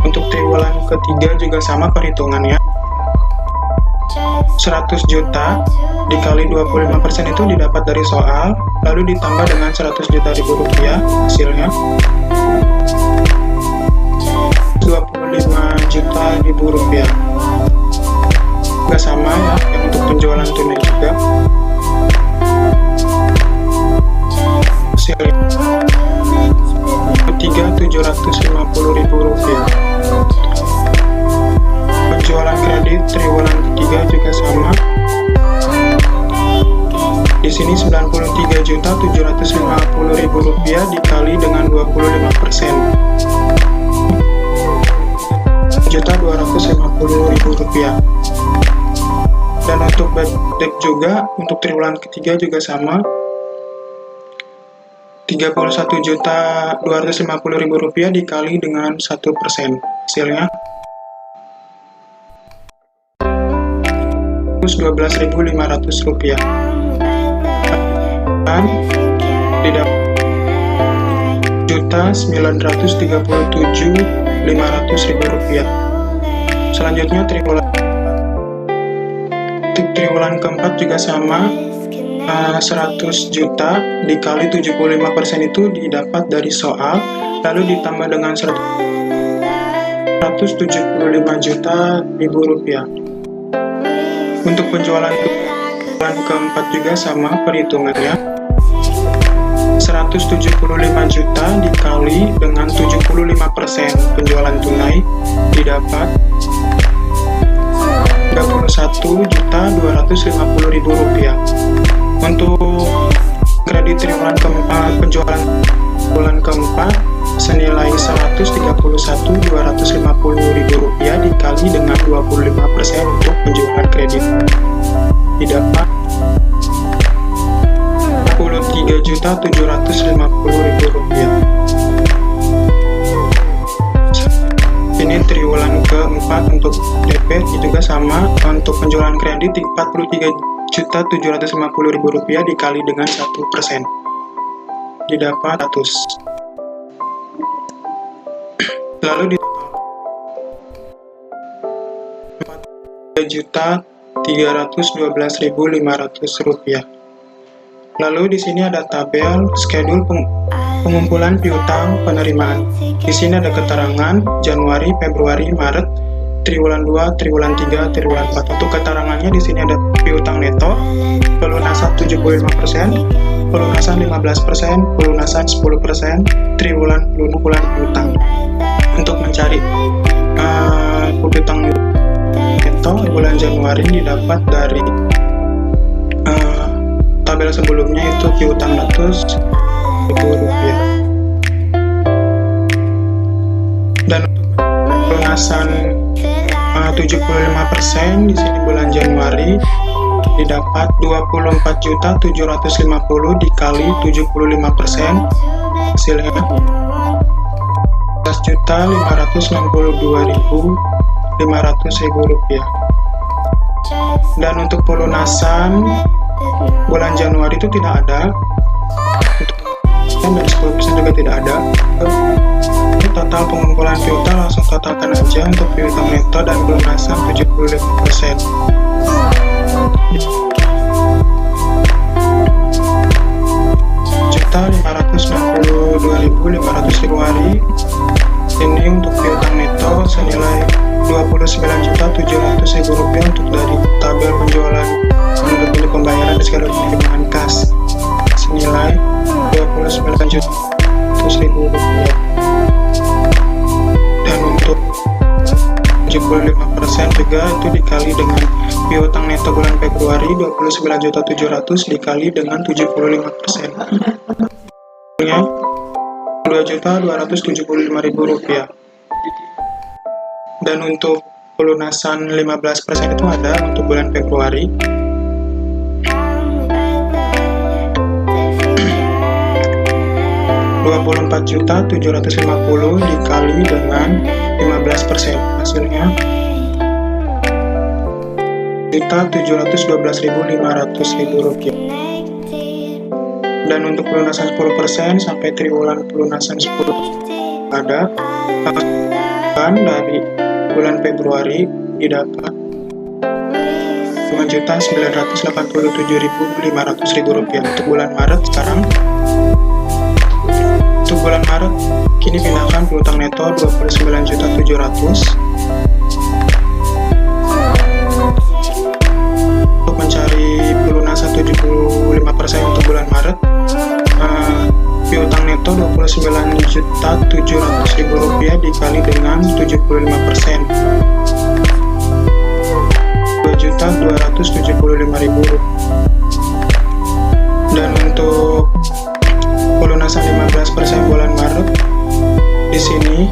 Untuk triwulan ketiga juga sama perhitungannya, 100 juta dikali 25% itu didapat dari soal, lalu ditambah dengan 100 juta rupiah, hasilnya 25 juta rupiah. Juga sama ya, yang untuk penjualan tunai juga hasilnya 3.750.000 rupiah. Penjualan kredit triwulan ketiga juga sama. Di sini 93.750.000 rupiah dikali dengan 25%, 1.250.000 rupiah. Dan untuk bad debt juga untuk triwulan ketiga juga sama, 31.250.000 rupiah dikali dengan 1%, hasilnya 12.500 rupiah. Dan didapat 1.937.500 rupiah. Selanjutnya triwulan keempat juga sama, 100 juta dikali 75% itu didapat dari soal, lalu ditambah dengan 175 juta rupiah. Untuk penjualan keempat juga sama perhitungannya, 175 juta dikali dengan 75% penjualan tunai didapat 31.250.000 rupiah. Untuk kredit triwulan keempat, penjualan bulan keempat senilai 131.250.000 rupiah dikali dengan 25% untuk penjualan kredit didapat 43.750.000 rupiah. Ini triwulan keempat untuk DP juga sama, untuk penjualan kredit 43.750.000 rupiah dikali dengan 1% didapat 100. Lalu di 4.312.500 rupiah. Lalu di sini ada tabel schedule pengumpulan piutang penerimaan. Di sini ada keterangan Januari, Februari, Maret, triwulan 2, triwulan 3, triwulan 4. Untuk keterangannya di sini ada piutang neto, pelunasan 75%, pelunasan 15%, pelunasan 10%, triwulan piutang. Untuk mencari piutang neto bulan Januari didapat dari tabel sebelumnya, itu piutang 100.000 rupiah. Dan untuk pelunasan 75% di sini bulan Januari didapat 24.750 dikali 75%, hasilnya 11.562.500 rupiah. Dan untuk pelunasan bulan Januari itu tidak ada, untuk dari 10% juga tidak ada. Total pengumpulan piutang langsung totalkan aja untuk piutang neto dan pelunasan 75%. Juta 560 Februari. Ini untuk piutang neto senilai Rp29.700.000 untuk dari tabel penjualan menurut bilik pembayaran dan skala penerimaan kas senilai Rp29.100.000. Dan untuk 75% juga itu dikali dengan piutang neto bulan Februari Rp29.700.000 dikali dengan 75%. Rp2.275.000. Dan untuk pelunasan 15% itu ada untuk bulan Februari. Rp24.750.000 dikali dengan 15%, hasilnya Rp712.500.000. Dan untuk pelunasan 10% sampai triwulan pelunasan 10 ada dari bulan Februari didapat Rp9.987.500.000. Untuk bulan Maret sekarang, untuk bulan Maret kini pindahkan piutang neto Rp29.700.000. Untuk mencari pelunasan 75% untuk bulan Maret, piutang neto Rp29.700.000 dikali dengan 75%, Rp2.275.000. Dan untuk pelunasan 15% bulan Maret, di sini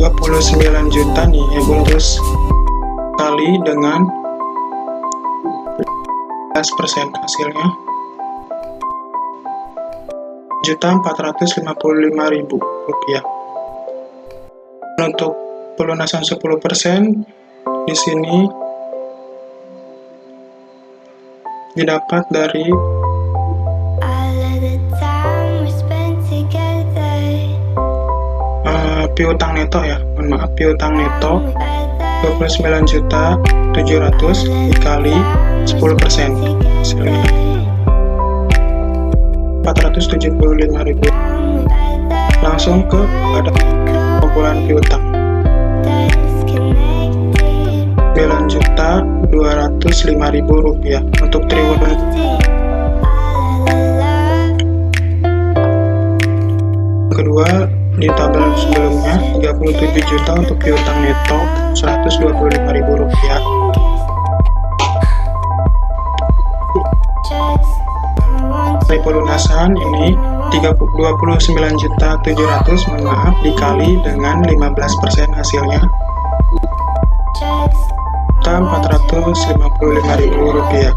29 juta nih ya, terus kali dengan 15%, hasilnya Rp1.455.000. Untuk pelunasan 10% di sini didapat dari piutang neto ya, piutang neto Rp29.700.000 dikali 10%, hasilnya Rp475.000. Langsung ke pada pengumpulan piutang Rp9.205.000 untuk triwulan kedua. Di tabel sebelumnya 37 juta untuk piutang neto Rp125.000. Dari pelunasan ini 29.700.000 dikali dengan 15%, hasilnya Rp455.000.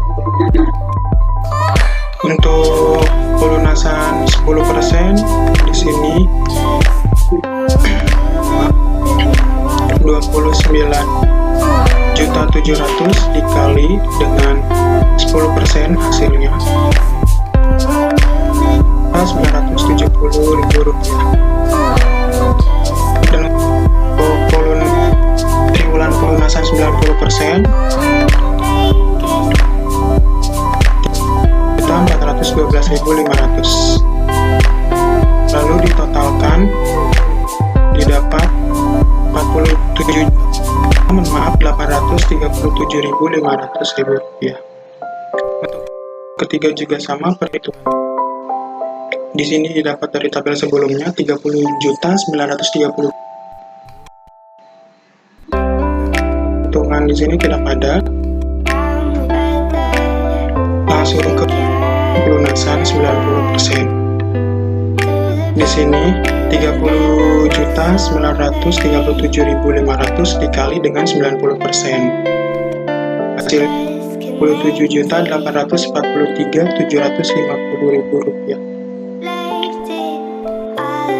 Untuk pelunasan 10% di sini 29.700.000 dikali dengan 10%, hasilnya Rp970.000. Dan untuk triwulan pelunasan 90% kita Rp412.500. Lalu ditotalkan didapat 837.500.000 rupiah. Untuk ketiga juga sama perhitungan. Di sini didapat dari tabel sebelumnya 30.930. Hitungan di sini tidak ada. Langsung ke pelunasan 90%. Di sini 30.937.500 dikali dengan 90%. Hasil Rp7.843.750.000 rupiah.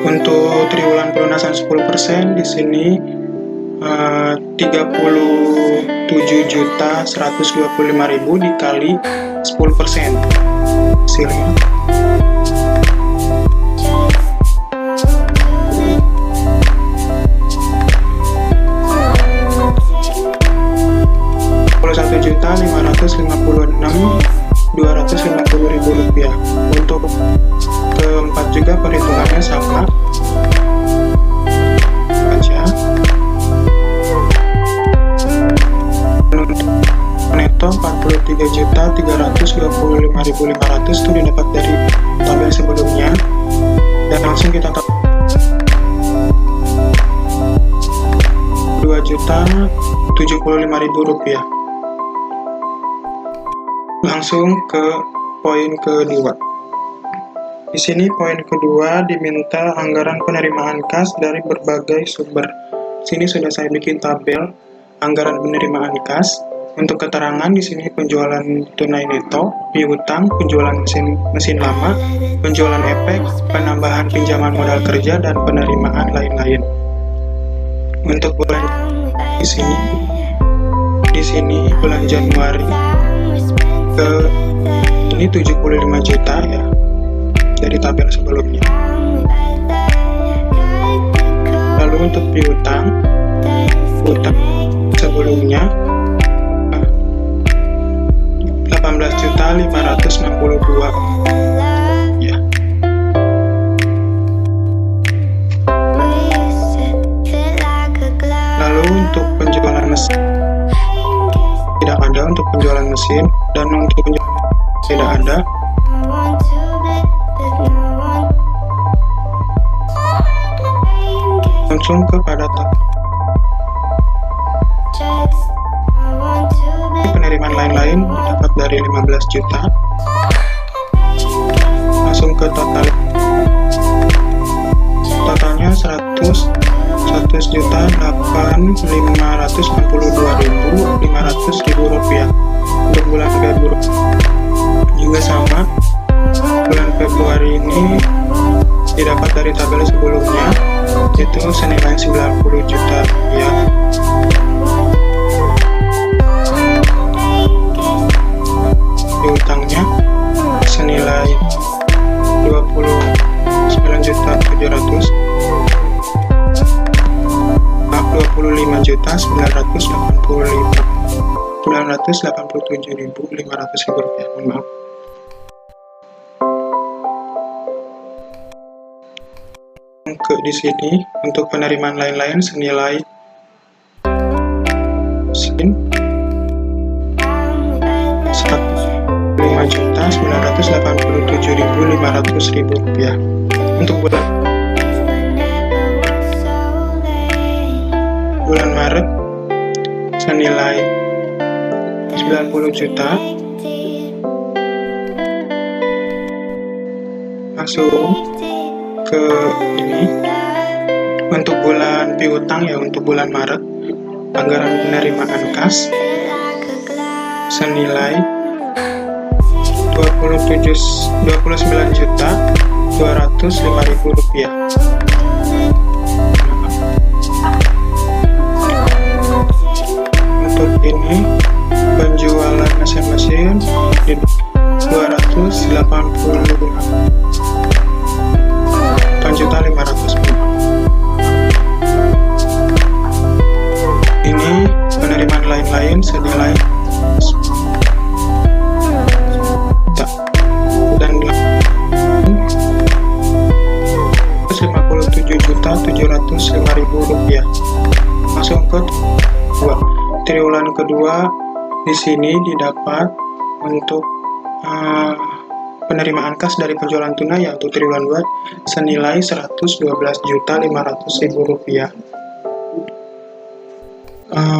Untuk triwulan pelunasan 10% di sini 37.125.000 dikali 10%, hasilnya Rp1.556.250.000. Untuk ke 5.500 itu didapat dari tabel sebelumnya, dan langsung kita tahu Rp2.075.000. Langsung ke poin kedua. Di sini poin kedua diminta anggaran penerimaan kas dari berbagai sumber. Sini sudah saya bikin tabel anggaran penerimaan kas. Untuk keterangan di sini penjualan tunai neto, piutang, penjualan mesin lama, penjualan efek, penambahan pinjaman modal kerja, dan penerimaan lain-lain. Untuk bulan di sini bulan Januari ini 75 juta ya, dari tabel sebelumnya. Lalu untuk piutang sebelumnya 18.562 ya. Lalu untuk penjualan mesin tidak ada, untuk penjualan mesin, dan untuk penjualan tidak ada. Langsung kepada penerimaan lain-lain dapat dari 15 juta. Langsung ke totalnya 100.862.500 rupiah. Untuk bulan Februari juga sama, bulan Februari ini didapat dari tabel sebelumnya, yaitu senilai 90 juta rupiah. Piutangnya senilai 25.987.500 rupiah. Maaf. Di sini untuk penerimaan lain-lain senilai 5.987.500 rupiah. Untuk bulan Maret senilai 90 juta. Langsung ke ini untuk bulan piutang ya, untuk bulan Maret anggaran penerimaan kas senilai 29.205.000 rupiah. Untuk ini penjualan mesin-mesin di 285.500. Ini penerimaan lain-lain senilai dan 57.705.000 rupiah. Langsung ke triwulan kedua. Di sini didapat untuk penerimaan kas dari penjualan tunai ya, untuk triwulan 2 senilai 112.500.000 rupiah.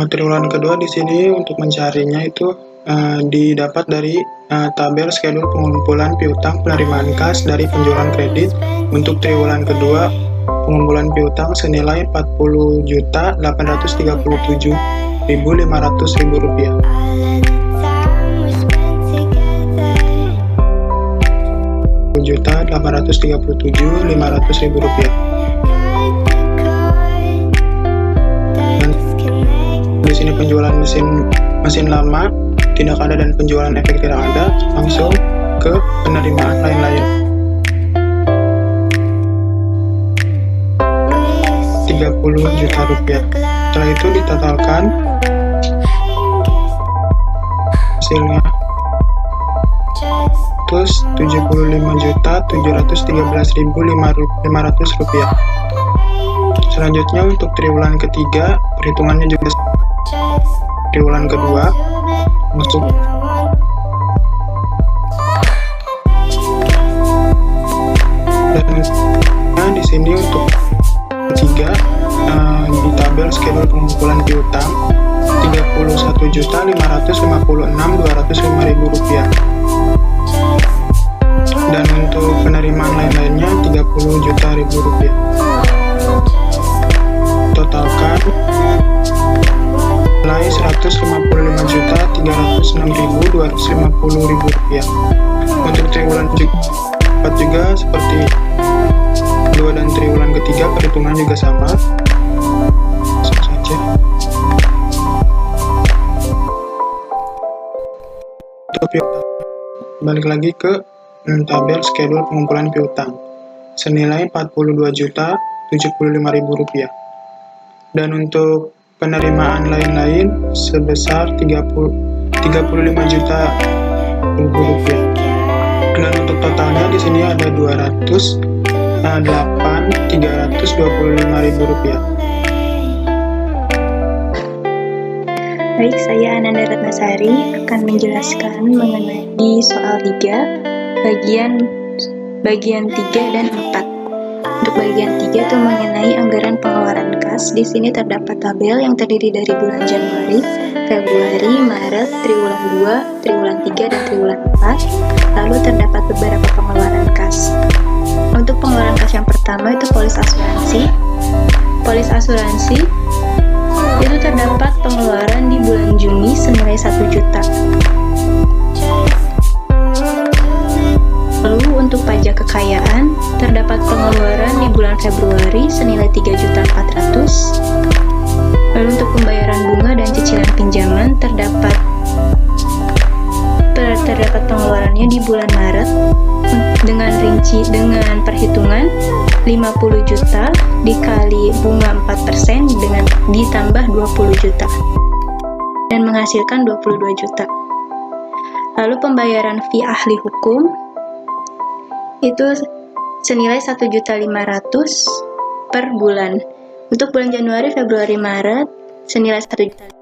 Triwulan kedua di sini untuk mencarinya itu didapat dari tabel schedule pengumpulan piutang penerimaan kas dari penjualan kredit. Untuk triwulan kedua pengumpulan piutang senilai 40.837.500 rupiah. Rp1.837.500 dan di sini penjualan mesin lama tidak ada dan penjualan efek tidak ada. Langsung ke penerimaan lain-lain 30 juta rupiah. Setelah itu ditotalkan hasilnya 75.713.500 rupiah. Selanjutnya untuk triwulan ketiga perhitungannya juga triwulan kedua masuk sini untuk ketiga di tabel skedul pengumpulan piutang Rp31.556.205.000 dan untuk penerimaan lain-lainnya Rp30 juta. Totalkan nilai Rp155.306.250.000. Untuk triwulan 4 juga seperti 2 dan triwulan ketiga, perhitungan juga sama. Langsung saja. Untuk piutang, balik lagi ke tabel skedul pengumpulan piutang senilai Rp42.075.000. Dan untuk penerimaan lain-lain sebesar Rp35 juta. Dan untuk totalnya di sini ada Rp325.000. Baik, saya Ananda Ratnasari akan menjelaskan mengenai soal 3, bagian 3 dan 4. Untuk bagian 3 itu mengenai anggaran pengeluaran kas. Di sini terdapat tabel yang terdiri dari bulan Januari, Februari, Maret, triwulan 2, triwulan 3, dan triwulan 4. Lalu terdapat beberapa pengeluaran kas. Untuk pengeluaran kas yang pertama itu polis asuransi. Polis asuransi itu terdapat pengeluaran di bulan Juni senilai Rp1 juta. Lalu untuk pajak kekayaan terdapat pengeluaran di bulan Februari senilai Rp3.400.000. Lalu untuk pembayaran bunga dan cicilan pinjaman terdapat pengeluarannya di bulan Maret dengan perhitungan Rp50 juta dikali bunga 4% dengan ditambah Rp20 juta dan menghasilkan Rp22 juta. Lalu pembayaran fee ahli hukum itu senilai Rp1.500.000 per bulan. Untuk bulan Januari, Februari, Maret senilai Rp1.500.000.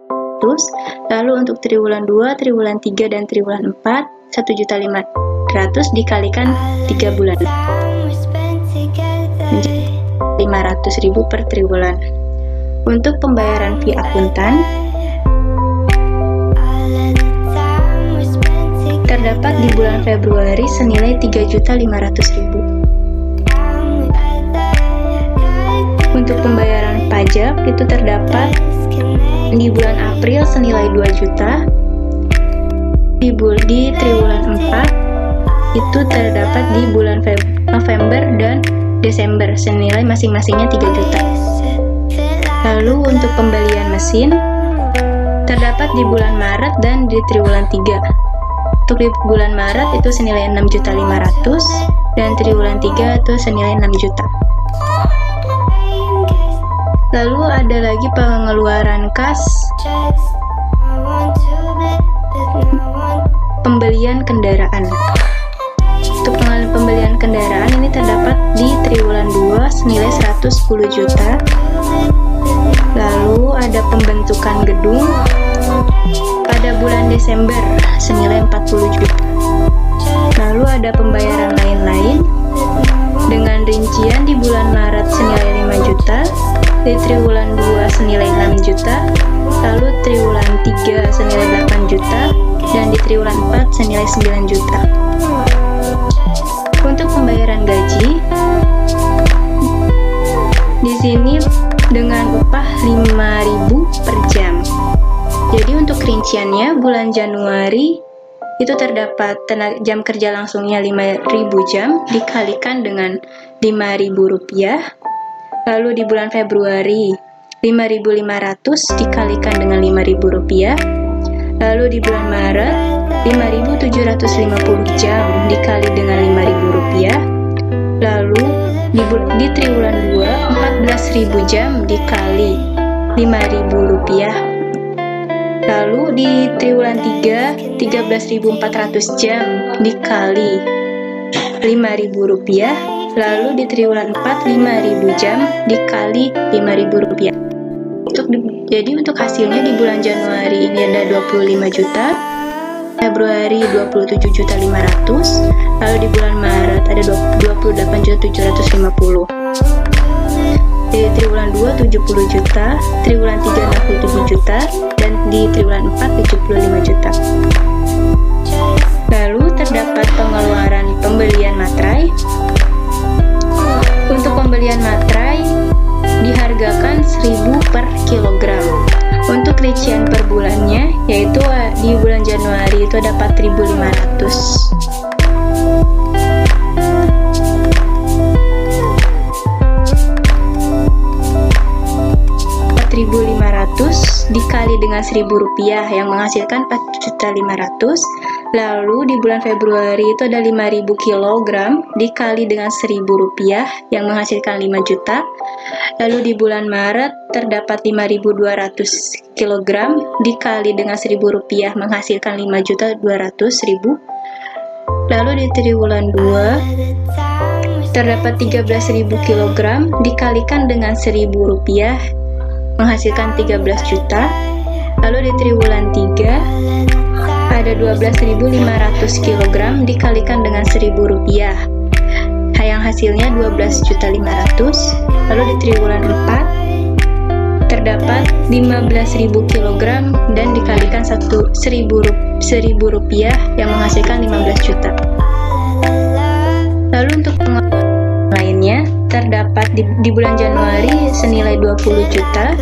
Lalu untuk triwulan 2, triwulan 3, dan triwulan 4 Rp1.500.000 dikalikan 3 bulan menjadi Rp500.000 per triwulan. Untuk pembayaran fee akuntan terdapat di bulan Februari senilai Rp3.500.000. Untuk pembayaran pajak itu terdapat di bulan April senilai Rp2 juta. Di triwulan 4 itu terdapat di bulan November dan Desember senilai masing-masingnya Rp3 juta. Lalu untuk pembelian mesin terdapat di bulan Maret dan di triwulan 3. Untuk di bulan Maret itu senilai Rp6.500.000 dan triwulan 3 itu senilai Rp6 juta. Lalu ada lagi pengeluaran kas pembelian kendaraan. Untuk pembelian kendaraan ini terdapat di triwulan 2 senilai Rp110 juta. Lalu ada pembentukan gedung pada bulan Desember senilai Rp40 juta. Lalu ada pembayaran lain-lain dengan rincian di bulan Maret senilai Rp5 juta, di triwulan 2 senilai Rp6 juta, lalu triwulan 3 senilai Rp8 juta, dan di triwulan 4 senilai Rp9 juta. Untuk pembayaran gaji, di sini dengan upah Rp5.000 per jam. Jadi untuk rinciannya bulan Januari itu terdapat jam kerja langsungnya 5.000 jam dikalikan dengan Rp5.000. Lalu di bulan Februari 5.500 dikalikan dengan Rp5.000. Lalu di bulan Maret 5.750 jam dikali dengan Rp5.000. Lalu di triwulan 2 14.000 jam dikali Rp5.000. Lalu di triwulan 3 13.400 jam dikali Rp5.000. Lalu di triwulan 4 5.000 jam dikali Rp5.000. Jadi untuk hasilnya di bulan Januari ini ada 25 juta, Februari 27.500.000, lalu di bulan Maret ada 28.750.000. 70 juta, triwulan 3 67 juta, dan di triwulan 4 75 juta. Lalu terdapat pengeluaran pembelian materai. Untuk pembelian materai dihargakan 1.000 per kilogram. Untuk rincian per bulannya, yaitu di bulan Januari itu ada 4.500. Dikali dengan Rp1.000 yang menghasilkan 4.500.000. Lalu di bulan Februari itu ada 5.000 kg dikali dengan Rp1.000 yang menghasilkan 5 juta. Lalu di bulan Maret terdapat 5.200 kg dikali dengan Rp1.000 menghasilkan 5.200.000. Lalu di triwulan 2 terdapat 13.000 kg dikalikan dengan Rp1.000 menghasilkan 13 juta. Lalu di triwulan 3 ada 12.500 kg dikalikan dengan Rp1.000 yang hasilnya 12.500.000. Lalu di triwulan 4 terdapat 15.000 kg dan dikalikan Rp1.000 yang menghasilkan 15 juta. Lalu untuk pengeluaran lainnya terdapat di bulan Januari senilai 20 juta,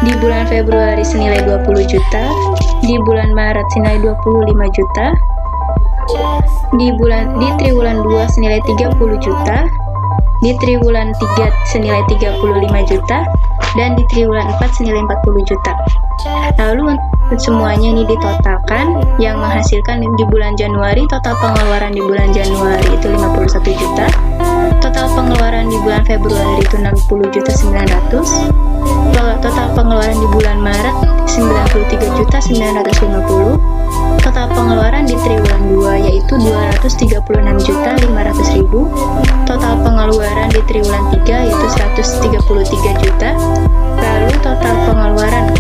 di bulan Februari senilai 20 juta, di bulan Maret senilai 25 juta, di triwulan 2 senilai 30 juta, di triwulan 3 senilai 35 juta, dan di triwulan 4 senilai 40 juta. Lalu semuanya ini ditotalkan yang menghasilkan di bulan Januari, total pengeluaran di bulan Januari itu 51 juta, total pengeluaran di bulan Februari itu 60.900.000, total pengeluaran di bulan Maret 93.950.000, total pengeluaran di triwulan 2 yaitu 236.500.000, total pengeluaran di triwulan 3 yaitu 133 juta, lalu total pengeluaran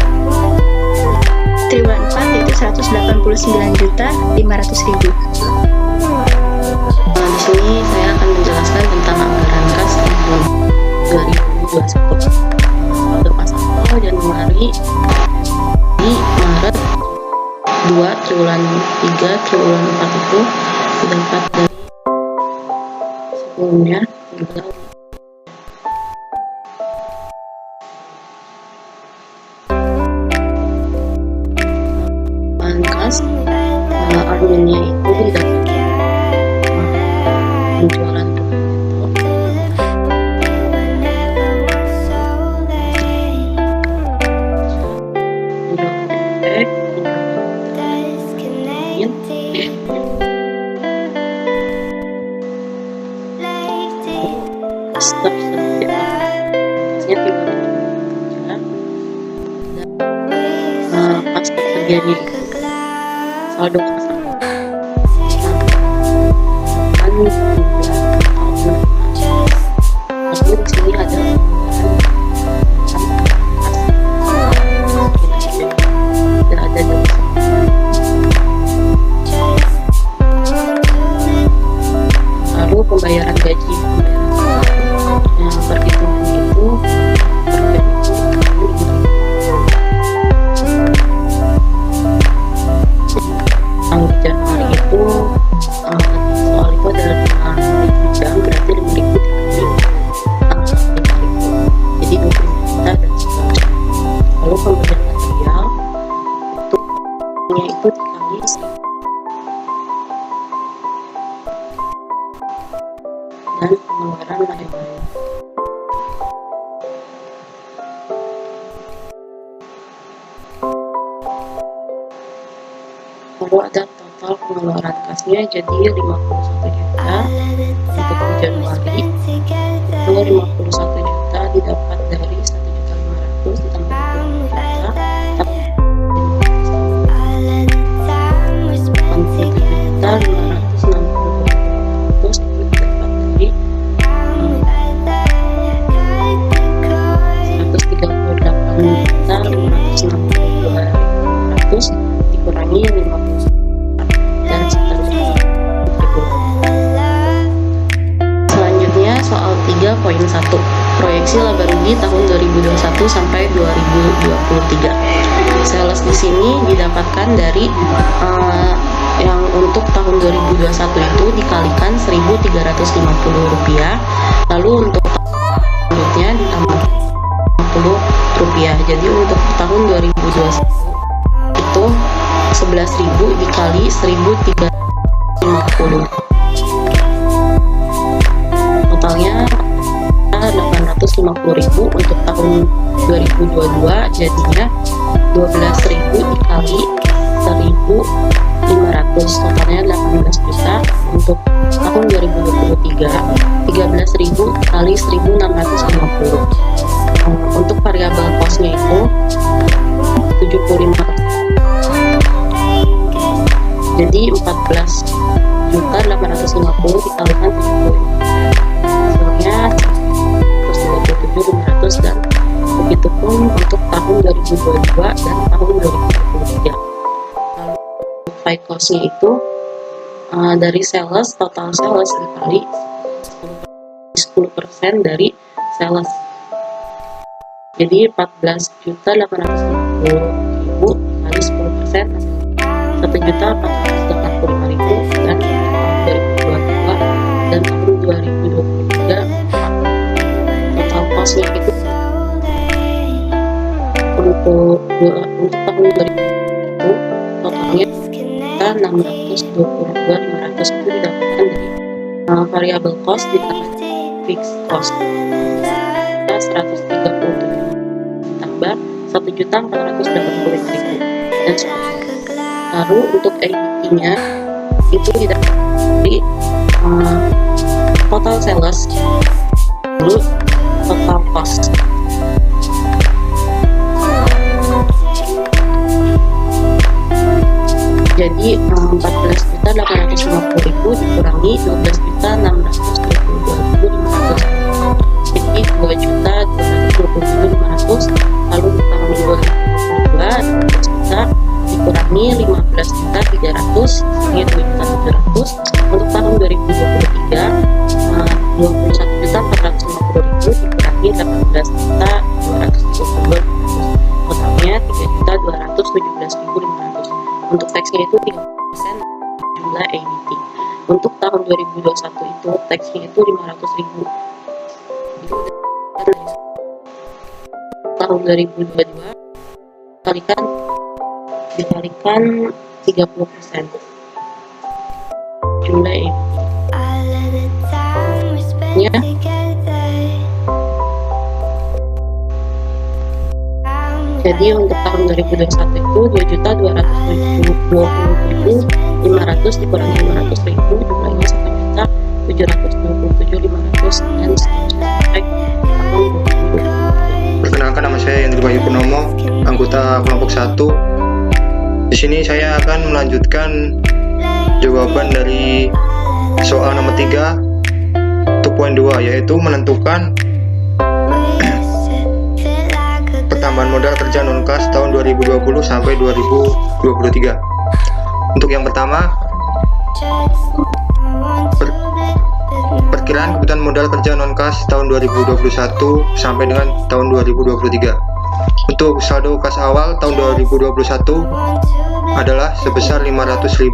triwulan 4 yaitu 189.500.000. Di sini saya akan menjelaskan tentang anggaran kas tahun 2021. Untuk pas awal Januari, di Maret 2, triwulan 3, triwulan 4 itu terdapat dari sebelumnya kas adminnya itu dapat penjualan pas kerjanya saldo kasar lalu di sini ada tidak ada lalu pembayaran gaji yang perhitungan itu Januari itu soal itu adalah 5.000 jam, berarti 5.000 dikali 5.000, jadi 25 juta dan seterusnya. Lalu pembelian material itu dikali dan pengeluaran lain-lain. Lalu ada total pengeluaran kasnya jadi 51 juta untuk di Januari, itu 51 juta didapat dari 1.500.000 ditambah 20 juta, 138.562.500 dikurangi 50 dan seterusnya. Selanjutnya soal 3.1 proyeksi laba rugi dari tahun 2021 sampai 2023. Sales di sini didapatkan dari yang untuk tahun 2021 itu dikalikan Rp1.350, lalu untuk selanjutnya ditambah Rp50. Jadi untuk tahun 2021 itu 11.000 dikali 1.350, totalnya 850.000. Untuk tahun 2022 jadinya 12.000 dikali 1.500, totalnya 18 juta. Untuk tahun 2023 13.000 kali 1.650. Untuk variabel cost-nya itu 75%, jadi 14.850 dikalikan 75, hasilnya 137.500. Dan begitupun untuk tahun 2022 dan tahun 2023. Lalu fight cost-nya itu dari sales, total sales dikali 10% dari sales, jadi 14.850.000 kali 10%, hasilnya 1.485.000. Dan tahun 2022 dan tahun 2023 total cost-nya itu untuk tahun 2020 totalnya 622.500 itu didapatkan dari variable cost ditambah fixed cost 130 ditambah 1.485.000 dan lalu untuk EBIT-nya itu didapatkan dari total sales lalu total cost. Jadi 14.850.000 dikurangi 12.622.500, jadi 2.227.500. Lalu di tahun 2022 12 juta dikurangi 15.300, ini 2.700. Untuk tahun 2023 21.450.000 dikurangi 18.232.500, totalnya 3.217.500. Untuk taxnya itu 30% jumlah EBIT. Untuk tahun 2021 itu taxnya itu 500.000. Tahun 2022 dikalikan 30% jumlah EBIT. Ya. Jadi untuk tahun 2021 itu 2.227.500 dikurangi 500.000 jumlahnya 1.727.500 dan seterusnya sampai tahun 2022. Perkenalkan, nama saya Hendri Bayu Purnomo, anggota kelompok 1. Di sini saya akan melanjutkan jawaban dari soal nomor 3 untuk poin 2, yaitu menentukan pertambahan modal kerja non-kas tahun 2020 sampai 2023. Untuk yang pertama, perkiraan kebutuhan modal kerja non-kas tahun 2021 sampai dengan tahun 2023. Untuk saldo kas awal tahun 2021 adalah sebesar Rp500.000.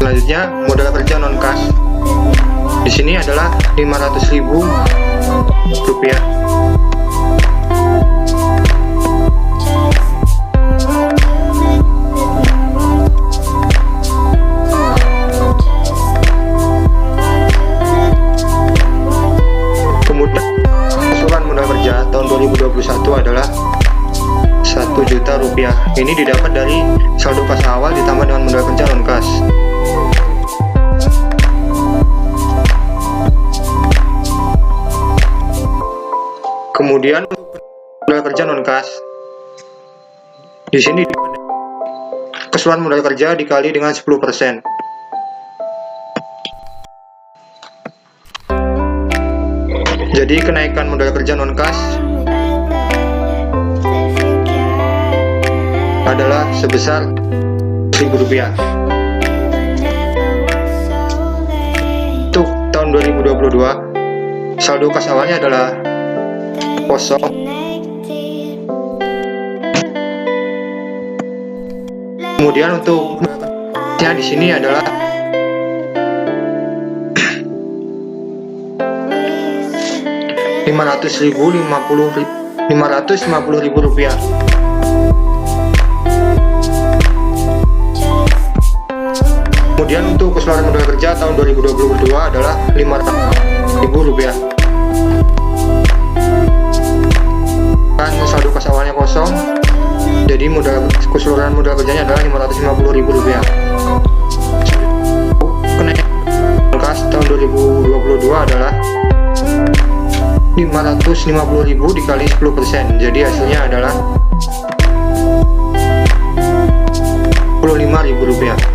Selanjutnya, modal kerja non-kas di sini adalah Rp500.000. Kemudian keseluruhan modal kerja tahun 2021 adalah Rp1 juta. Ini didapat dari saldo kas awal ditambah dengan modal kerja non-kas. Kemudian modal kerja non-kas di sini keseluruhan modal kerja dikali dengan 10%. Jadi kenaikan modal kerja non-kas adalah sebesar Rp1.000. 2022, saldo kas awalnya adalah kosong. Kemudian untuk di sini adalah Rp550.000. Kemudian untuk keseluruhan modal kerja tahun 2022 adalah Rp500.000. Kan saldo kas awalnya kosong, jadi keseluruhan modal kerjanya adalah Rp550.000. Kenaikan kas tahun 2022 adalah Rp550.000 dikali 10%, jadi hasilnya adalah Rp25.000.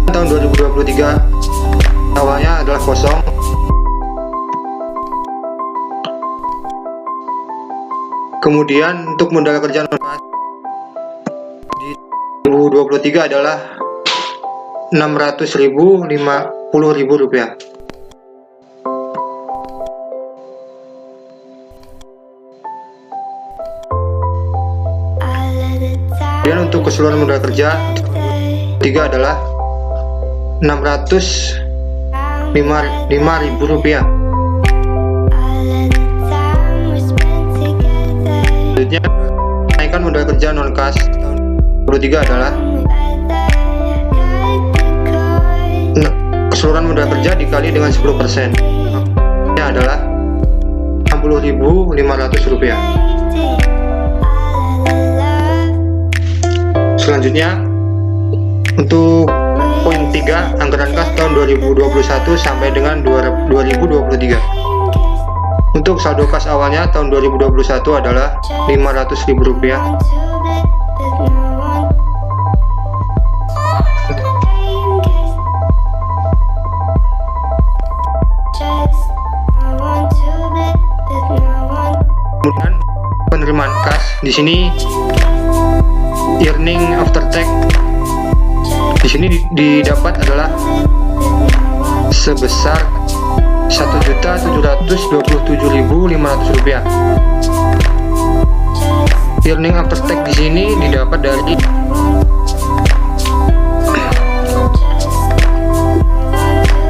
Tahun 2023 awalnya adalah kosong. Kemudian untuk modal kerja di 2023 adalah Rp600.050. Kemudian untuk keseluruhan modal kerja 3 adalah Rp605.000. Selanjutnya, kenaikan modal kerja non kas tahun 2023 adalah keseluruhan modal kerja dikali dengan 10%, ini adalah Rp60.500. Selanjutnya, untuk poin 3, anggaran kas tahun 2021 sampai dengan 2023. Untuk saldo kas awalnya tahun 2021 adalah Rp500.000. Kemudian penerimaan kas di sini earning after tax di sini didapat adalah sebesar Rp1.727.500. Earning after tax di sini didapat dari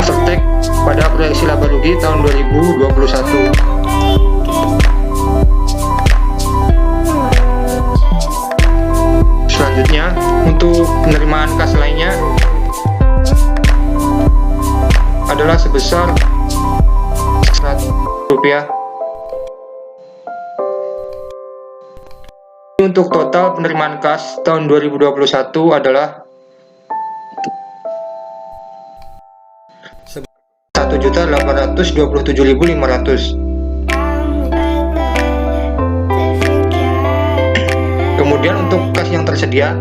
after tax pada proyeksi laba rugi tahun 2021. Selanjutnya, untuk penerimaan kas lainnya adalah sebesar Rp100. Untuk total penerimaan kas tahun 2021 adalah Rp1.827.500. Kemudian untuk kas yang tersedia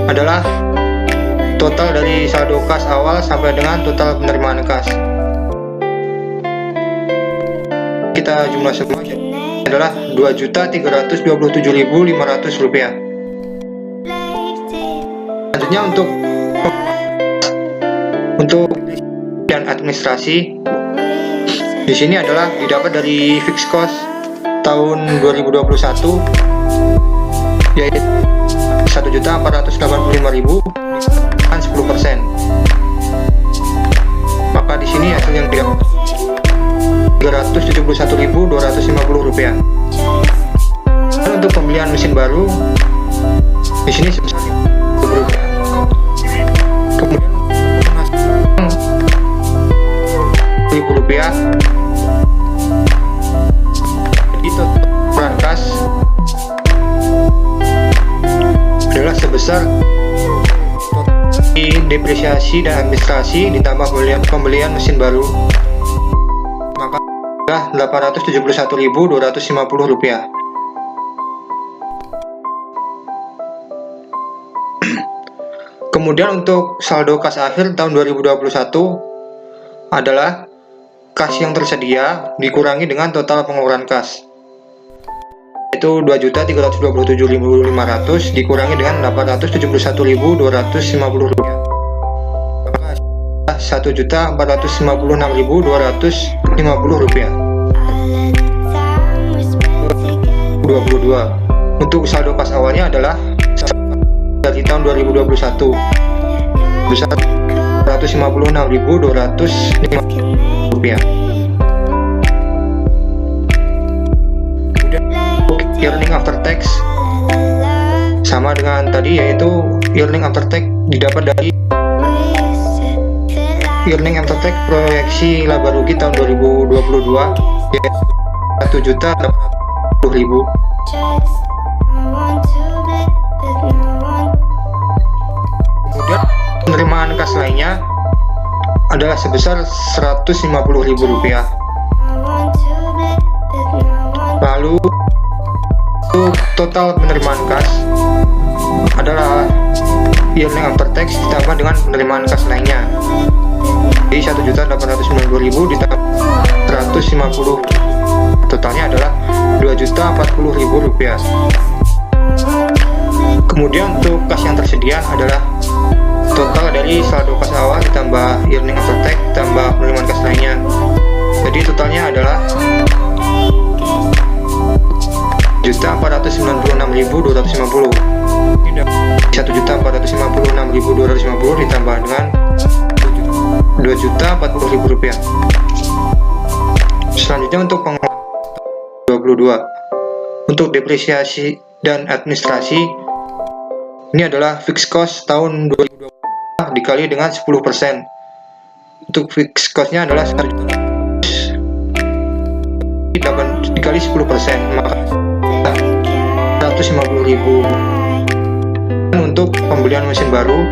adalah total dari saldo kas awal sampai dengan total penerimaan kas. Kita jumlah semua adalah Rp2.327.500. Selanjutnya untuk dan administrasi di sini adalah didapat dari fixed cost tahun 2021 yaitu Rp1.485.000 dengan 10%. Maka di sini hasil yang didapat Rp371.250. Dan untuk pembelian mesin baru di sini sebesar Rp50. Kemudian Rp1.000. Jadi total kas adalah sebesar depresiasi dan administrasi ditambah pembelian mesin baru, maka adalah Rp871.250. Kemudian untuk saldo kas akhir tahun 2021 adalah kas yang tersedia dikurangi dengan total pengeluaran kas, yaitu Rp2.327.500 dikurangi dengan Rp871.250. Rp1.456.250. 2022. Untuk saldo kas awalnya adalah dari tahun 2021 besar Rp156.250. Earning after tax sama dengan tadi, yaitu earning after tax didapat dari earning after tax proyeksi laba rugi tahun 2022 yaitu Rp1.800.000. Kemudian penerimaan kas lainnya adalah sebesar Rp150.000. Lalu untuk total penerimaan kas adalah earning after tax ditambah dengan penerimaan kas lainnya. Jadi Rp1.892.000 ditambah 150, totalnya adalah Rp2.040.000. Kemudian untuk kas yang tersedia adalah total dari saldo kas awal ditambah earning after tax ditambah penerimaan kas lainnya. Jadi totalnya adalah Rp1.496.250. Rp1.456.250 ditambah dengan Rp2.040.000. Selanjutnya untuk pengelolaan 22. Untuk depresiasi dan administrasi, ini adalah fixed cost tahun 2020 dikali dengan 10%. Untuk fixed cost-nya adalah 100 dikali 10%, maka 150.000. Untuk pembelian mesin baru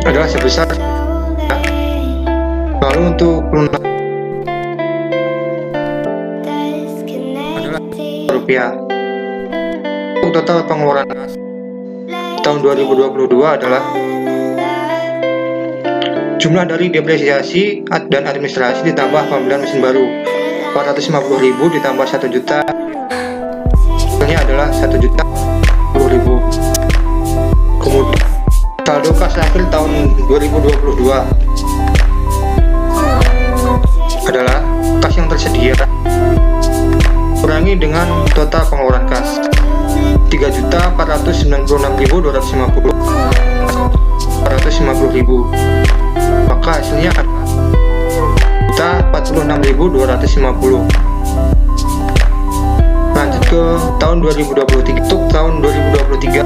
adalah sebesar. Lalu untuk pelunasan adalah Rp1. Untuk total pengeluaran tahun 2022 adalah jumlah dari depresiasi dan administrasi ditambah pembelian mesin baru Rp450.000 ditambah 1 juta, hasilnya adalah Rp1.040.000. Kemudian saldo kas akhir tahun 2022 adalah kas yang tersedia kurangi dengan total pengeluaran kas Rp3.496.250 450.000, maka hasilnya adalah Rp46.250. Lanjut ke tahun 2023. Untuk tahun 2023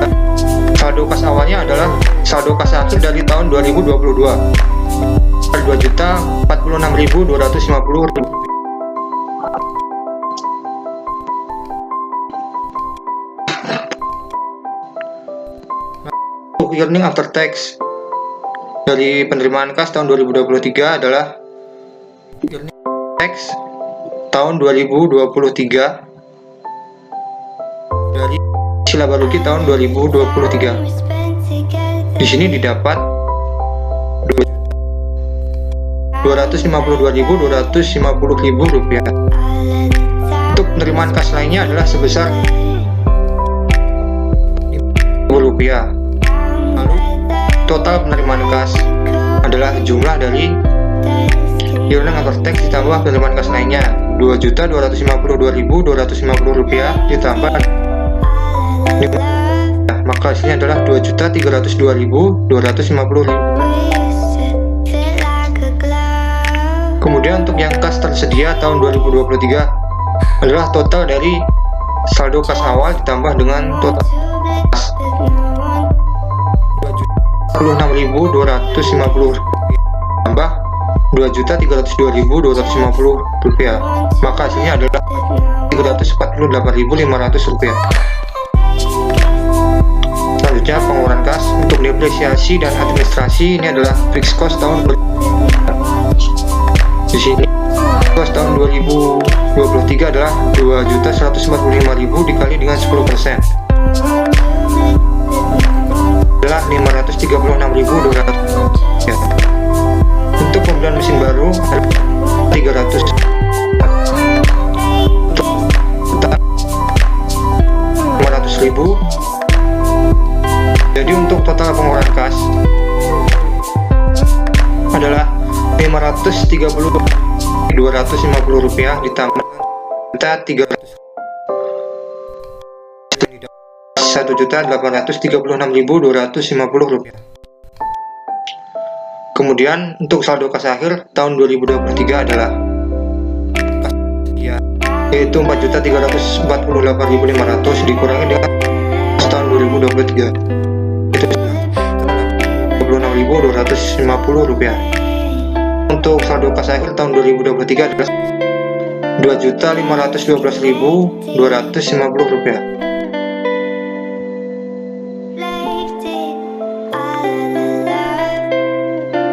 saldo kas awalnya adalah saldo kas akhir dari tahun 2022 Rp2.046.250. Earning after tax dari penerimaan kas tahun 2023 adalah earning tax tahun 2023 dari laba rugi tahun 2023. Di sini didapat Rp252.250.000. Untuk penerimaan kas lainnya adalah sebesar Rp50. Lalu total penerimaan kas adalah jumlah dari earning after tax ditambah penerimaan kas lainnya Rp2.252.250 ditambah maka hasilnya adalah Rp2.302.250. Kemudian untuk yang kas tersedia tahun 2023 adalah total dari saldo kas awal ditambah dengan total kas Rp46.250 tambah Rp2.302.250, maka hasilnya adalah Rp348.500. Selanjutnya pengeluaran kas untuk depresiasi dan administrasi, ini adalah fixed cost tahun di sini. Cost tahun 2023 adalah Rp2.145.000 dikali dengan 10% adalah Rp536.200. Ya. Untuk pembelian mesin baru adalah 300. Total 500.000. Jadi untuk total pengeluaran kas adalah Rp250 ditambah juta 300 Rp1.836.250. Kemudian untuk saldo kas akhir tahun 2023 adalah yaitu 4.348.500 dikurangi dengan tahun 2023 itu Rp26.250. Untuk saldo kas akhir tahun 2023 adalah Rp2.512.250.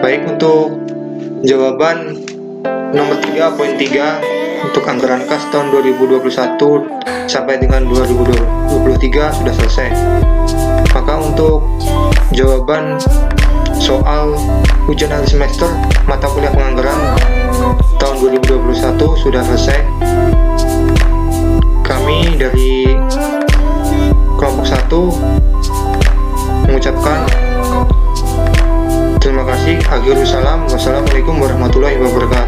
Baik, untuk jawaban nomor 3.3 untuk anggaran kas tahun 2021 sampai dengan 2023 sudah selesai. Maka untuk jawaban soal ujian akhir semester mata kuliah penganggaran tahun 2021 sudah selesai. Kami dari kelompok 1 mengucapkan terima kasih. Akhirul salam. Wassalamualaikum warahmatullahi wabarakatuh.